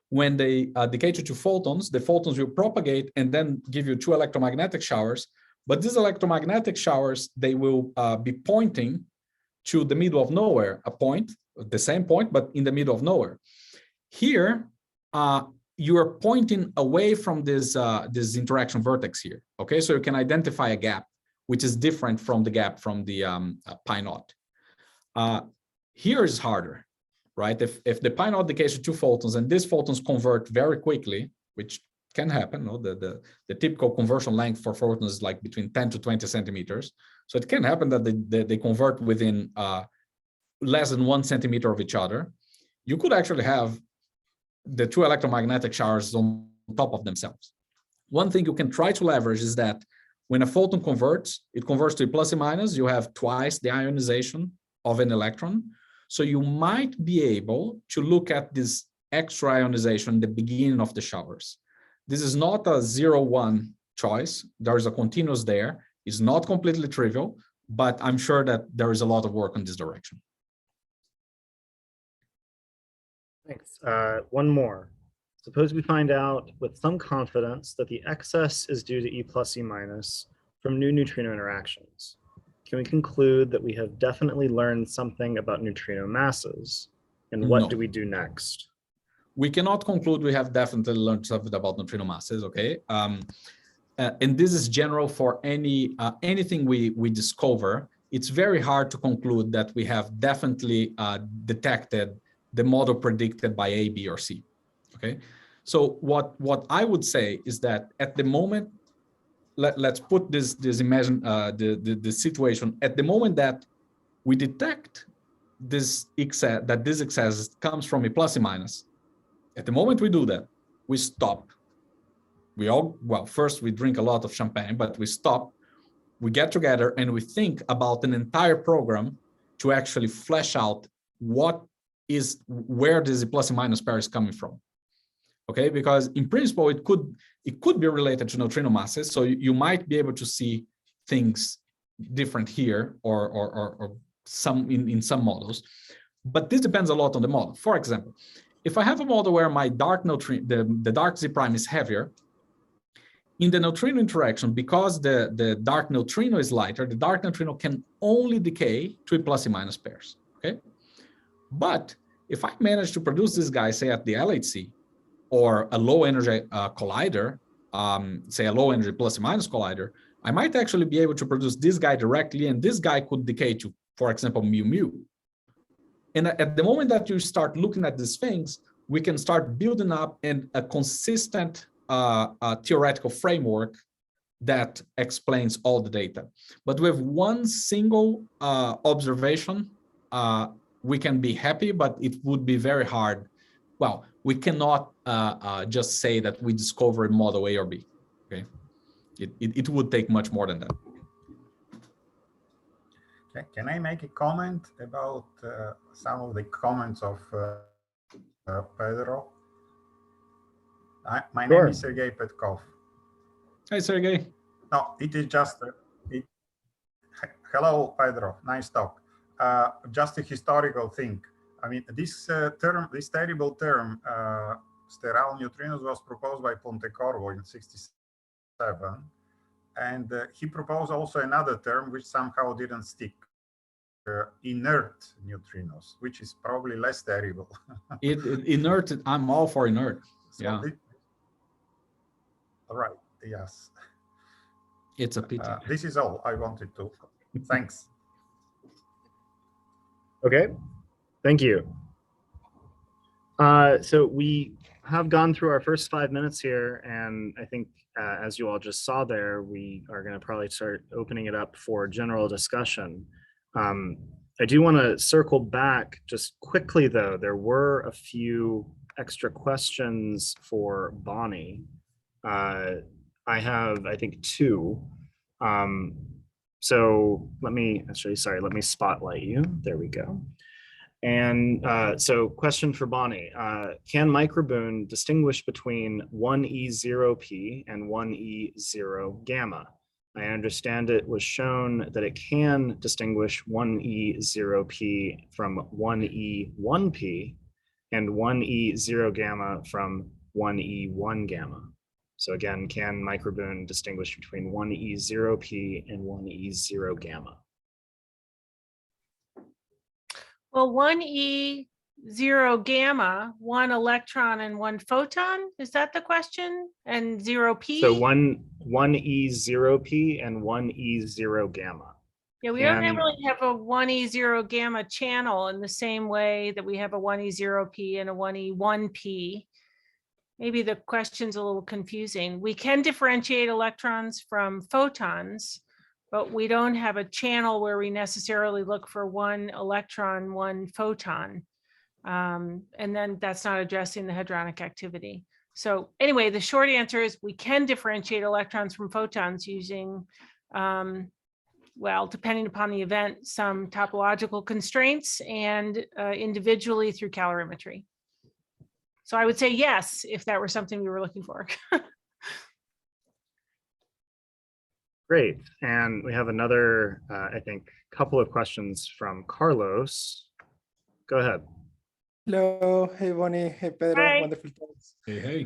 When they decay to 2 photons, the photons will propagate and then give you 2 electromagnetic showers. But these electromagnetic showers, they will be pointing to the middle of nowhere, a point, the same point, but in the middle of nowhere. Here, you are pointing away from this interaction vertex here, okay? So you can identify a gap, which is different from the gap from the pi naught. Here is harder, right? If the pi naught decays to 2 photons and these photons convert very quickly, which can happen, no? The typical conversion length for photons is like between 10 to 20 centimeters. So it can happen that they convert within less than 1 centimeter of each other. You could actually have the 2 electromagnetic showers on top of themselves. One thing you can try to leverage is that when a photon converts, it converts to a plus and minus, you have twice the ionization of an electron. So you might be able to look at this extra ionization at the beginning of the showers. This is not a 0-1 choice. There is a continuous there. It's not completely trivial, but I'm sure that there is a lot of work in this direction. Thanks. One more. Suppose we find out with some confidence that the excess is due to E plus E minus from new neutrino interactions. Can we conclude that we have definitely learned something about neutrino masses? And what do we do next? We cannot conclude we have definitely learned something about neutrino masses, okay? And this is general for anything we discover. It's very hard to conclude that we have definitely detected the model predicted by A, B, or C, okay? So what I would say is that at the moment, let's put this imagine the situation at the moment that we detect this excess, that this excess comes from a plus and minus. At the moment we do that, we stop. First we drink a lot of champagne, but we stop, we get together and we think about an entire program to actually flesh out where this plus and minus pair is coming from. Okay, because in principle, it could be related to neutrino masses. So you might be able to see things different here or some in some models, but this depends a lot on the model. For example, if I have a model where my dark neutrino, the dark Z prime is heavier, in the neutrino interaction, because the dark neutrino is lighter, the dark neutrino can only decay to a plus and minus pairs, okay? But if I manage to produce this guy, say at the LHC, or a low energy collider, say a low energy plus and minus collider, I might actually be able to produce this guy directly, and this guy could decay to, for example, mu mu. And at the moment that you start looking at these things, we can start building up in a consistent theoretical framework that explains all the data. But with one single observation, we can be happy, but it would be very hard. Well, we cannot just say that we discovered model A or B, okay? It would take much more than that. Can I make a comment about some of the comments of Pedro? My Sure. name is Sergey Petkov. Hi, Sergey. No, it is just, hello, Pedro, nice talk. Just a historical thing. I mean, this term, this terrible term, sterile neutrinos, was proposed by Pontecorvo in '67. And he proposed also another term which somehow didn't stick, inert neutrinos, which is probably less terrible. Inert, I'm all for inert. So Yeah. All right, yes. It's a pity. This is all I wanted to. Thanks. Okay, thank you. So we have gone through our first 5 minutes here, and I think as you all just saw there, we are going to probably start opening it up for general discussion. I do want to circle back just quickly, though. There were a few extra questions for BooNE. I have, I think, two. So let me actually, sorry, let me spotlight you. There we go. And so question for BooNE, can MicroBooNE distinguish between 1E0P and 1E0 gamma? I understand it was shown that it can distinguish 1E0P from 1E1P and 1E0 gamma from 1E1 gamma. So again, can MicroBooNE distinguish between 1E0P and 1E0 gamma? Well, 1E0 gamma, 1 electron and 1 photon, is that the question? And 0P? So 1E0P and 1E0 gamma. Yeah, we don't really have a 1E0 gamma channel in the same way that we have a 1E0P and a 1E1P. Maybe the question's a little confusing. We can differentiate electrons from photons, but we don't have a channel where we necessarily look for 1 electron, 1 photon. And then that's not addressing the hadronic activity. So anyway, the short answer is we can differentiate electrons from photons using, well, depending upon the event, some topological constraints and individually through calorimetry. So I would say yes, if that were something we were looking for. Great. And we have another, I think, couple of questions from Carlos. Go ahead. Hello, hey BooNE, hey Pedro, Hi. wonderful talks. Hey, hey.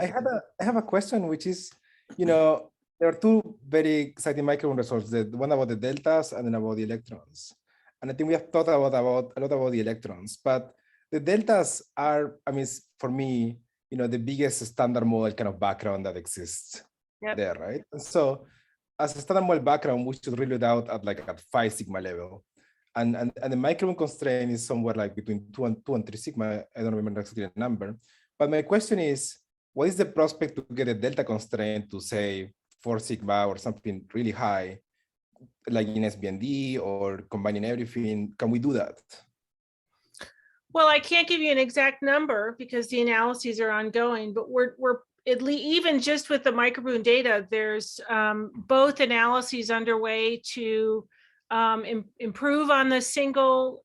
I have a question, which is, there are two very exciting MicroBooNE results, the one about the deltas and then about the electrons. And I think we have thought a lot about the electrons, but the deltas are, I mean, for me, the biggest standard model kind of background that exists there, right? And so as a standard model background, we should really doubt at 5 sigma level. And the MicroBooNE constraint is somewhere like between 2 and 3 sigma. I don't remember exactly the number. But my question is, what is the prospect to get a delta constraint to say 4 sigma or something really high, like in SBND or combining everything? Can we do that? Well, I can't give you an exact number because the analyses are ongoing, but we're even just with the MicroBooNE data, there's both analyses underway to improve on the single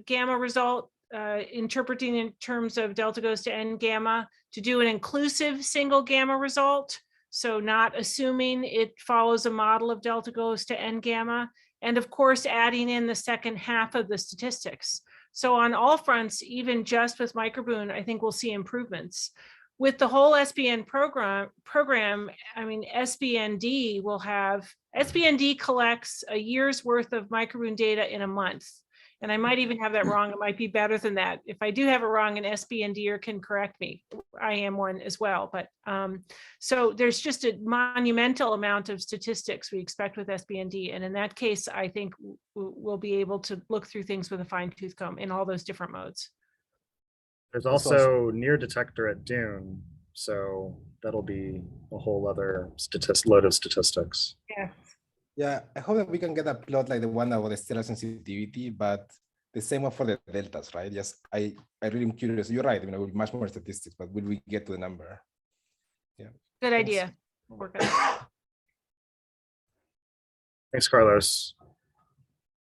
gamma result, interpreting in terms of delta goes to n gamma, to do an inclusive single gamma result. So not assuming it follows a model of delta goes to n gamma, and of course, adding in the second half of the statistics. So on all fronts, even just with MicroBooNE, I think we'll see improvements. With the whole SBN program, I mean, SBND collects a year's worth of MicroBooNE data in a month. And I might even have that wrong. It might be better than that. If I do have it wrong, an SBNDer can correct me. I am one as well. But so there's just a monumental amount of statistics we expect with SBND. And in that case, I think we'll be able to look through things with a fine tooth comb in all those different modes. There's also near detector at BooNE, so that'll be a whole other load of statistics. Yeah. Yeah, I hope that we can get a plot like the one about the stellar sensitivity, but the same one for the deltas, right? Yes, I really am curious. You're right. I mean, it will be much more statistics, but will we get to the number? Yeah. Good idea. Work on it. Thanks, Carlos.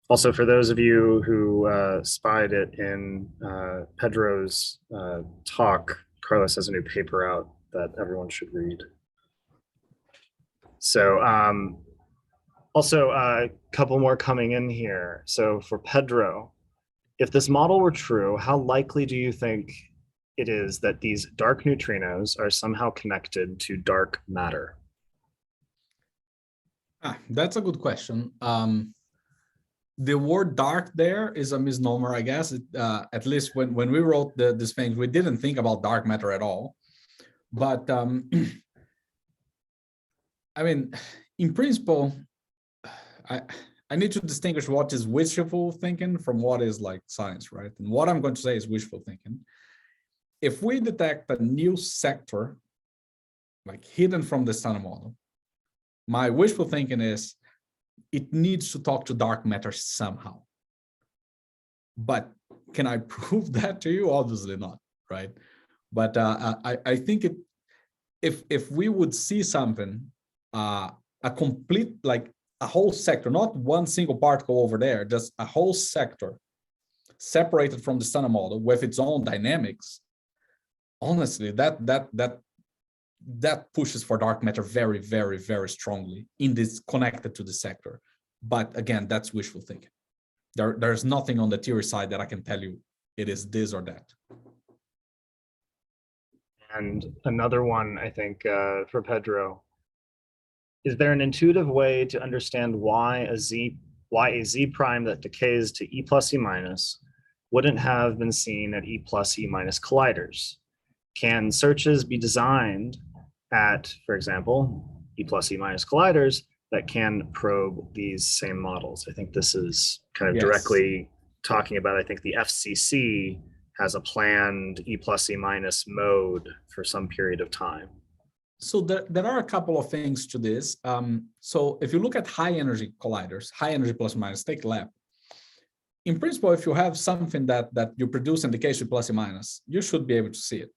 Also, for those of you who spied it in Pedro's talk, Carlos has a new paper out that everyone should read. So also a couple more coming in here. So for Pedro, if this model were true, how likely do you think it is that these dark neutrinos are somehow connected to dark matter? That's a good question. The word dark there is a misnomer, I guess. At least when we wrote these things, we didn't think about dark matter at all. But I mean, in principle, I need to distinguish what is wishful thinking from what is like science, right? And what I'm going to say is wishful thinking. If we detect a new sector, like hidden from the standard model, my wishful thinking is it needs to talk to dark matter somehow. But can I prove that to you? Obviously not, right? But I think if we would see something, a complete, like a whole sector, not one single particle over there, just a whole sector separated from the standard model with its own dynamics, honestly, that pushes for dark matter very, very, very strongly in this connected to the sector. But again, that's wishful thinking. There's nothing on the theory side that I can tell you it is this or that. And another one, I think, for Pedro. Is there an intuitive way to understand why a Z prime that decays to E plus E minus wouldn't have been seen at E plus E minus colliders? Can searches be designed at, for example, E plus E minus colliders that can probe these same models? I think this is kind of directly talking about, I think the FCC has a planned E plus E minus mode for some period of time. So there are a couple of things to this. So if you look at high energy colliders, high energy plus or minus, take LAP. In principle, if you have something that you produce in the case of plus or minus, you should be able to see it.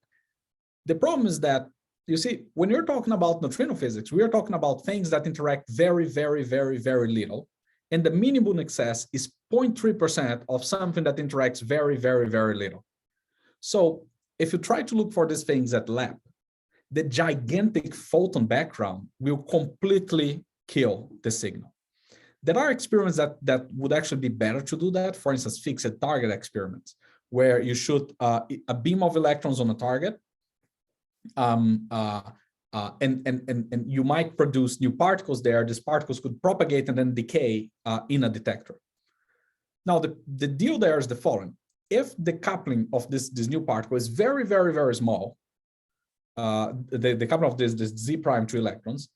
The problem is that, you see, when you're talking about neutrino physics, we are talking about things that interact very, very, very, very little. And the MiniBooNE excess is 0.3% of something that interacts very, very, very little. So if you try to look for these things at LAP, the gigantic photon background will completely kill the signal. There are experiments that would actually be better to do that. For instance, fixed target experiments, where you shoot a beam of electrons on a target, and you might produce new particles there. These particles could propagate and then decay in a detector. Now, the deal there is the following. If the coupling of this new particle is very, very, very small, the coupling of this Z prime to electrons,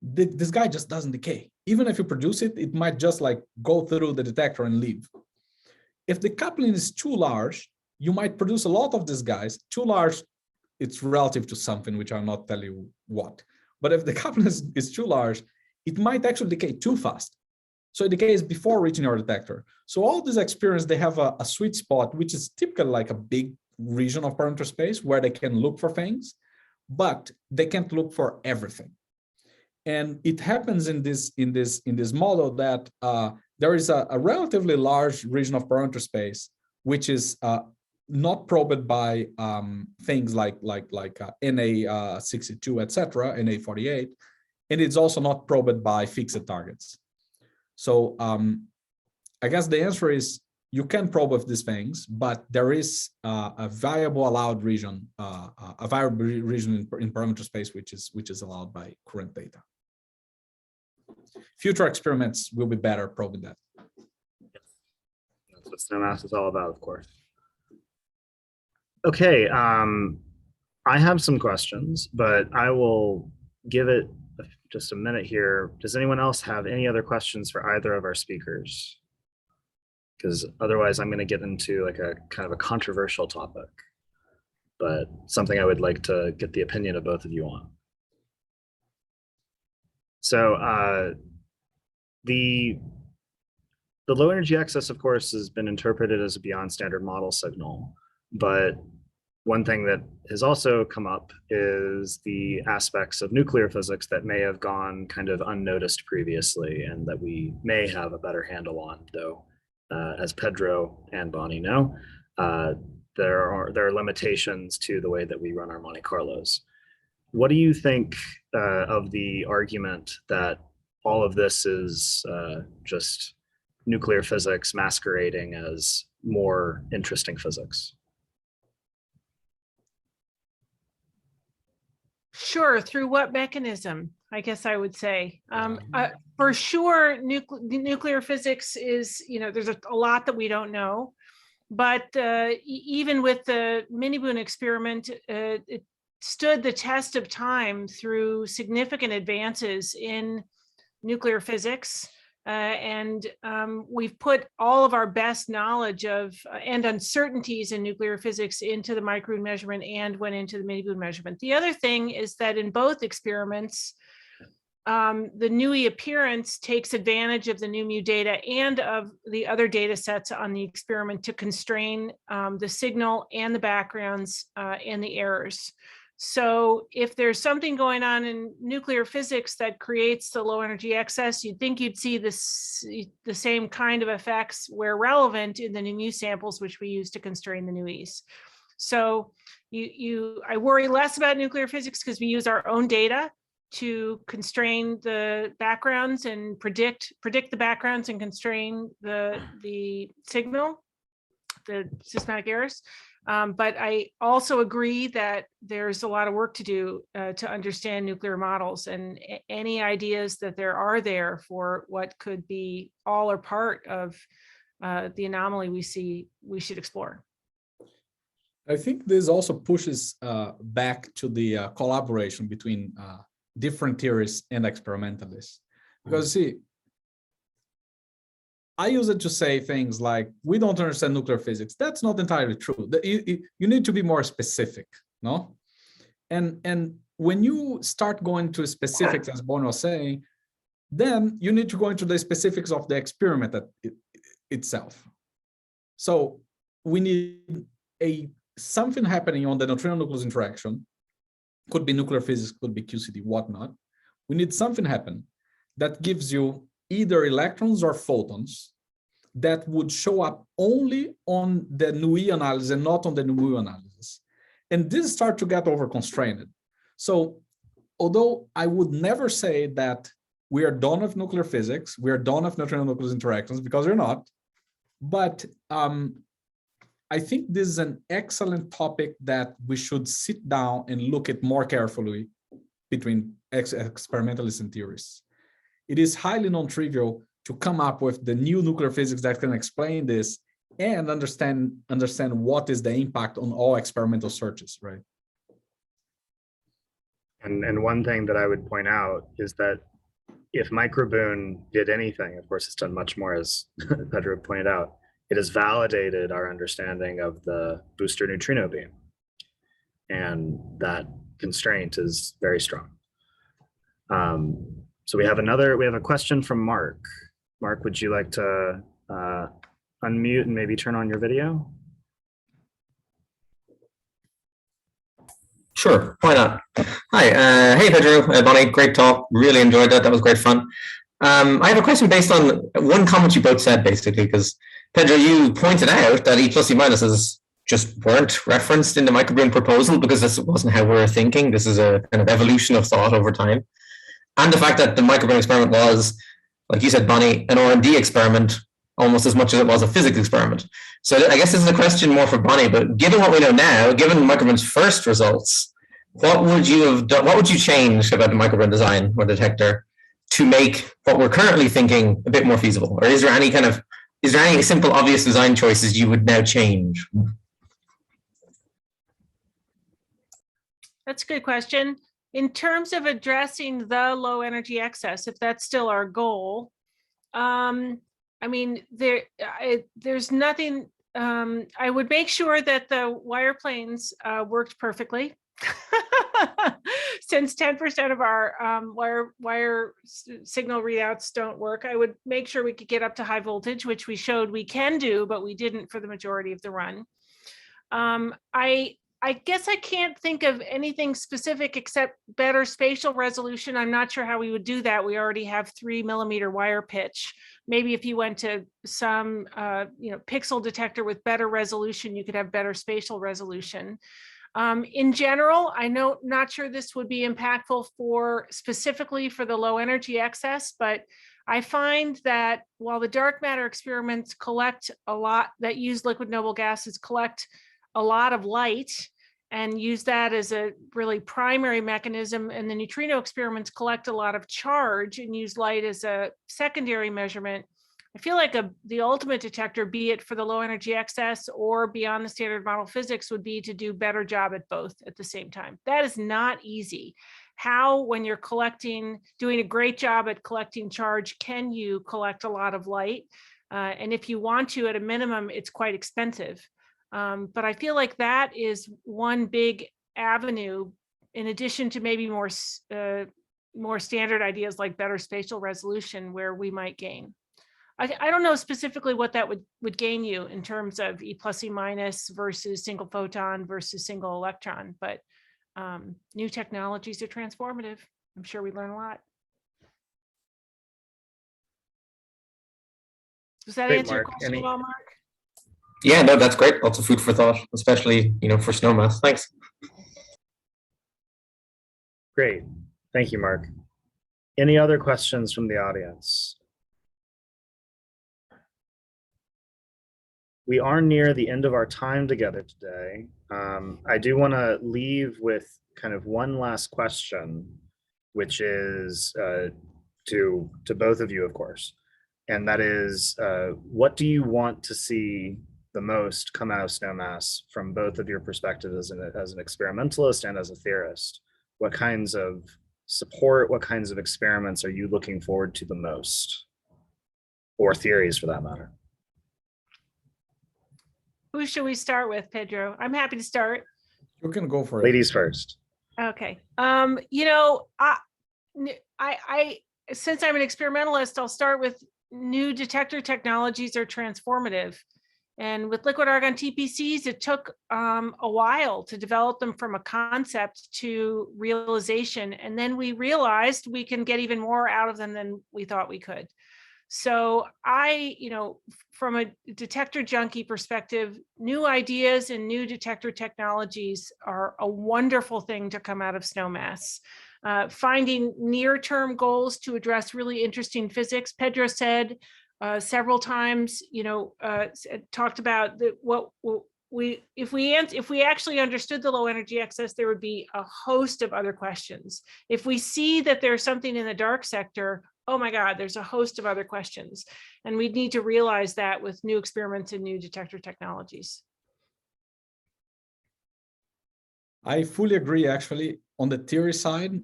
this guy just doesn't decay. Even if you produce it, it might just like go through the detector and leave. If the coupling is too large, you might produce a lot of these guys. Too large, it's relative to something which I'll not tell you what. But if the coupling is too large, it might actually decay too fast. So it decays before reaching your detector. So all these experiments, they have a sweet spot, which is typically like a big region of parameter space where they can look for things, but they can't look for everything. And it happens in this model that there is a relatively large region of parameter space, which is not probed by things like NA62, etc., NA48, and it's also not probed by fixed targets. So I guess the answer is you can probe with these things, but there is a viable allowed region, a viable region in parameter space, which is allowed by current data. Future experiments will be better probing that. That's what Snowmass is all about, of course. Okay, I have some questions, but I will give it just a minute here. Does anyone else have any other questions for either of our speakers? Because otherwise I'm going to get into like a kind of a controversial topic, but something I would like to get the opinion of both of you on. So the low energy excess, of course, has been interpreted as a beyond standard model signal, but one thing that has also come up is the aspects of nuclear physics that may have gone kind of unnoticed previously and that we may have a better handle on, though, as Pedro and Bonnie know, there are limitations to the way that we run our Monte Carlos. What do you think of the argument that all of this is just nuclear physics masquerading as more interesting physics? Sure, through what mechanism, I guess I would say. For sure, nuclear physics is, there's a lot that we don't know, but even with the MiniBooNE experiment, it stood the test of time through significant advances in nuclear physics. And we've put all of our best knowledge of and uncertainties in nuclear physics into the MicroBooNE measurement and went into the MiniBooNE measurement. The other thing is that in both experiments, the NUI appearance takes advantage of the new mu data and of the other data sets on the experiment to constrain the signal and the backgrounds and the errors. So if there's something going on in nuclear physics that creates the low energy excess, you'd think you'd see the same kind of effects where relevant in the new mu samples, which we use to constrain the NUIs. So I worry less about nuclear physics because we use our own data to constrain the backgrounds and predict the backgrounds and constrain the signal, the systematic errors. But I also agree that there's a lot of work to do to understand nuclear models, and any ideas that there are there for what could be all or part of the anomaly we see, we should explore. I think this also pushes back to the collaboration between different theorists and experimentalists. Because see, I use it to say things like, we don't understand nuclear physics. That's not entirely true. You need to be more specific, no? And when you start going to specifics, as BooNE was saying, then you need to go into the specifics of the experiment itself. So we need something happening on the neutrino-nucleus interaction. Could be nuclear physics, could be QCD, whatnot. We need something happen that gives you either electrons or photons that would show up only on the NUI analysis and not on the NUMU analysis. And this start to get over-constrained. So although I would never say that we are done with nuclear physics, we are done with neutrino-nucleus interactions, because we're not, but I think this is an excellent topic that we should sit down and look at more carefully between experimentalists and theorists. It is highly non-trivial to come up with the new nuclear physics that can explain this and understand what is the impact on all experimental searches, right? And one thing that I would point out is that if MicroBooNE did anything, of course, it's done much more, as Pedro pointed out, it has validated our understanding of the booster neutrino beam. And that constraint is very strong. So we have a question from Mark. Mark, would you like to unmute and maybe turn on your video? Sure, why not? Hi, hey Pedro, Bonnie, great talk. Really enjoyed that. That was great fun. I have a question based on one comment you both said, basically, because Pedro, you pointed out that E plus E minuses just weren't referenced in the MicroBooNE proposal because this wasn't how we were thinking. This is a kind of evolution of thought over time. And the fact that the MicroBooNE experiment was, like you said, Bonnie, an R&D experiment almost as much as it was a physics experiment. So I guess this is a question more for Bonnie, but given what we know now, given MicroBooNE's first results, what would you have done? What would you change about the MicroBooNE design or detector to make what we're currently thinking a bit more feasible? Or is there any kind of is there any simple, obvious design choices you would now change? That's a good question. In terms of addressing the low energy excess, if that's still our goal, I mean, there's nothing. I would make sure that the wire planes worked perfectly. Since 10% of our wire signal readouts don't work, I would make sure we could get up to high voltage, which we showed we can do, but we didn't for the majority of the run. I guess I can't think of anything specific except better spatial resolution. I'm not sure how we would do that. We already have 3 millimeter wire pitch. Maybe if you went to some pixel detector with better resolution, you could have better spatial resolution. In general, not sure this would be impactful specifically for the low energy excess, but I find that while the dark matter experiments collect a lot, that use liquid noble gases collect a lot of light and use that as a really primary mechanism, and the neutrino experiments collect a lot of charge and use light as a secondary measurement, I feel like the ultimate detector, be it for the low energy excess or beyond the standard model physics, would be to do a better job at both at the same time. That is not easy. How, when you're doing a great job at collecting charge, can you collect a lot of light? And if you want to, at a minimum, it's quite expensive. But I feel like that is one big avenue, in addition to maybe more standard ideas like better spatial resolution, where we might gain. I don't know specifically what that would gain you in terms of E plus E minus versus single photon versus single electron, but new technologies are transformative. I'm sure we learn a lot. Does that answer your question at all, Mark? Yeah, no, that's great. Lots of food for thought, especially, for Snowmass. Thanks. Great. Thank you, Mark. Any other questions from the audience? We are near the end of our time together today. I do want to leave with kind of one last question, which is to both of you, of course. And that is, what do you want to see the most come out of Snowmass from both of your perspectives as an experimentalist and as a theorist? What kinds of support, what kinds of experiments are you looking forward to the most? Or theories, for that matter? Who should we start with, Pedro? I'm happy to start. You can go for it. Ladies first. Okay. Since I'm an experimentalist, I'll start with new detector technologies are transformative. And with liquid argon TPCs, it took a while to develop them from a concept to realization. And then we realized we can get even more out of them than we thought we could. So from a detector junkie perspective, new ideas and new detector technologies are a wonderful thing to come out of Snowmass. Finding near-term goals to address really interesting physics. Pedro said several times, talked about if we actually understood the low energy excess, there would be a host of other questions. If we see that there's something in the dark sector, oh my God, there's a host of other questions. And we need to realize that with new experiments and new detector technologies. I fully agree, actually. On the theory side,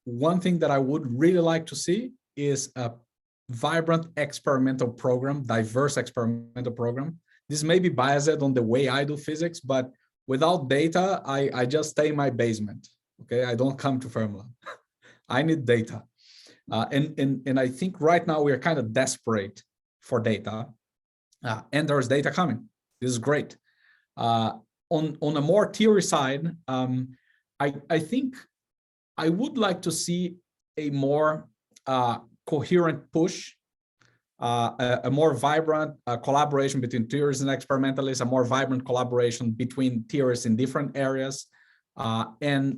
one thing that I would really like to see is a vibrant experimental program, diverse experimental program. This may be biased on the way I do physics, but without data, I just stay in my basement. Okay, I don't come to Fermilab. I need data. And I think right now we are kind of desperate for data, and there's data coming. This is great. On a more theory side, I think I would like to see a more coherent push, a more vibrant collaboration between theorists and experimentalists, a more vibrant collaboration between theorists in different areas, and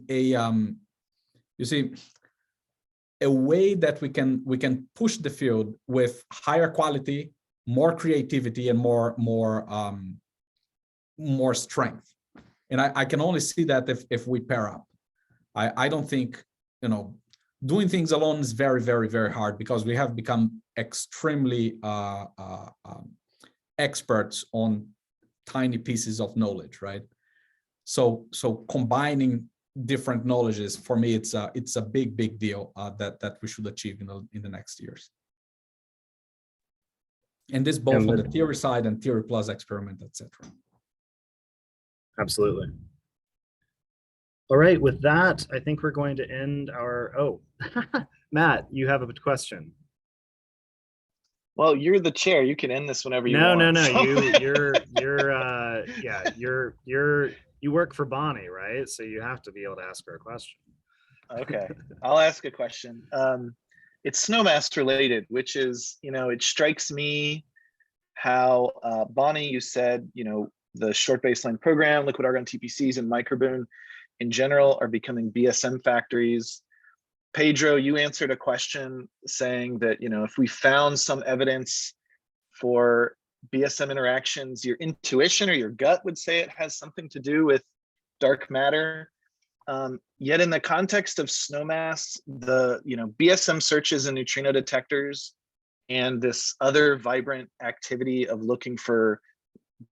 a way that we can push the field with higher quality, more creativity, and more strength. And I can only see that if we pair up. I don't think doing things alone is very, very, very hard because we have become extremely experts on tiny pieces of knowledge, right? So combining different knowledges, for me, it's a big deal that we should achieve in the next years. And this both on the theory side and theory plus experiment, etc. Absolutely. All right, with that, I think we're going to end our, oh, Matt, you have a question. Well, you're the chair. You can end this whenever you No, want. no, So- you work for BooNE, right? So you have to be able to ask her a question. Okay, I'll ask a question. It's Snowmass related, which is, it strikes me how BooNE, you said, the short baseline program, liquid argon TPCs, and MicroBooNE in general are becoming BSM factories. Pedro, you answered a question saying that, if we found some evidence for BSM interactions, your intuition or your gut would say it has something to do with dark matter. Yet in the context of Snowmass, the BSM searches and neutrino detectors and this other vibrant activity of looking for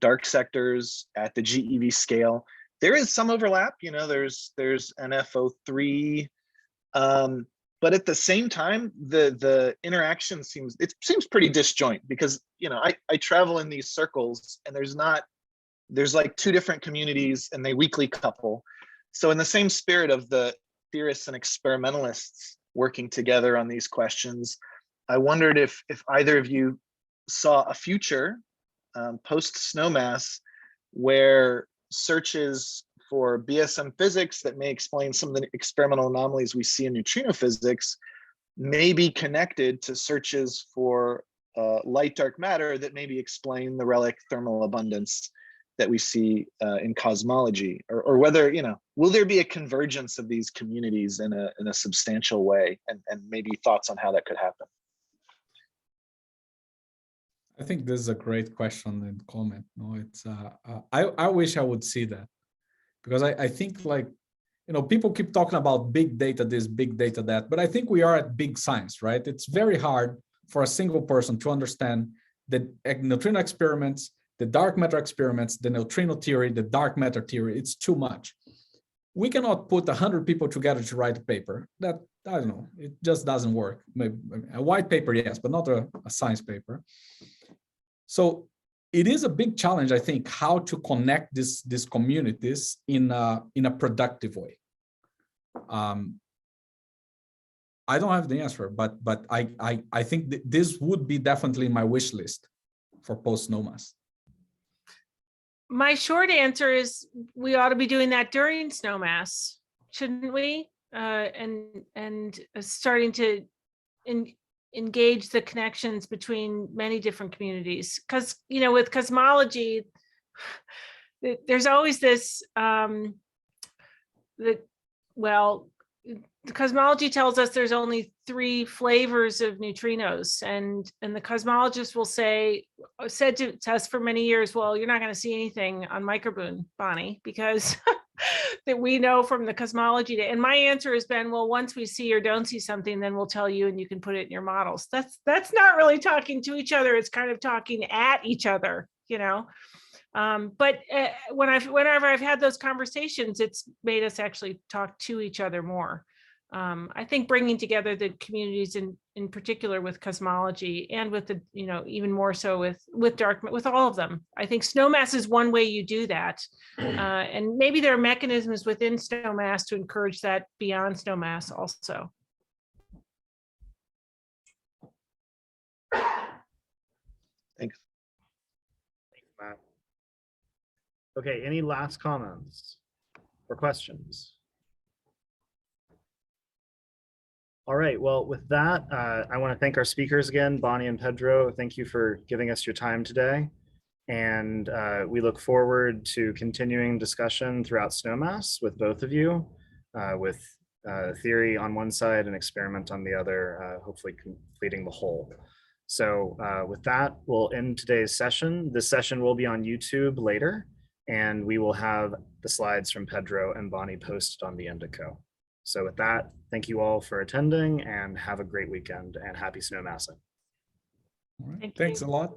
dark sectors at the GeV scale, there is some overlap. There's NFO3, but at the same time, the interaction seems pretty disjoint because I travel in these circles and there's like two different communities and they weakly couple. So in the same spirit of the theorists and experimentalists working together on these questions, I wondered if either of you saw a future post Snowmass where searches for BSM physics that may explain some of the experimental anomalies we see in neutrino physics may be connected to searches for light dark matter that maybe explain the relic thermal abundance that we see in cosmology, or whether, will there be a convergence of these communities in a substantial way, and maybe thoughts on how that could happen? I think this is a great question and comment. No, it's I wish I would see that, because I think, like, people keep talking about big data this, big data that, but I think we are at big science, right? It's very hard for a single person to understand the neutrino experiments, the dark matter experiments, the neutrino theory, the dark matter theory. It's too much. We cannot put 100 people together to write a paper. That, I don't know, it just doesn't work. Maybe a white paper, yes, but not a science paper. So it is a big challenge, I think, how to connect these communities in a productive way. I don't have the answer, but I think this would be definitely my wish list for post Snowmass. My short answer is we ought to be doing that during Snowmass, shouldn't we? And starting to engage the connections between many different communities, because with cosmology, there's always this the cosmology tells us there's only 3 flavors of neutrinos, and the cosmologist will said to us for many years, well, you're not going to see anything on MicroBooNE, Bonnie, because that we know from the cosmology. And my answer has been, well, once we see or don't see something, then we'll tell you and you can put it in your models. That's not really talking to each other. It's kind of talking at each other, But whenever I've had those conversations, it's made us actually talk to each other more. I think bringing together the communities in particular with cosmology and with the, even more so with all of them. I think Snowmass is one way you do that. And maybe there are mechanisms within Snowmass to encourage that beyond Snowmass also. Thanks. Thanks, Matt. Okay, any last comments or questions? All right, well, with that, I want to thank our speakers again, Bonnie and Pedro. Thank you for giving us your time today. And we look forward to continuing discussion throughout Snowmass with both of you, with theory on one side and experiment on the other, hopefully completing the whole. So with that, we'll end today's session. This session will be on YouTube later, and we will have the slides from Pedro and Bonnie posted on the Indico. So with that, thank you all for attending and have a great weekend and happy snowmassing. All right. Thank Thanks you. a lot.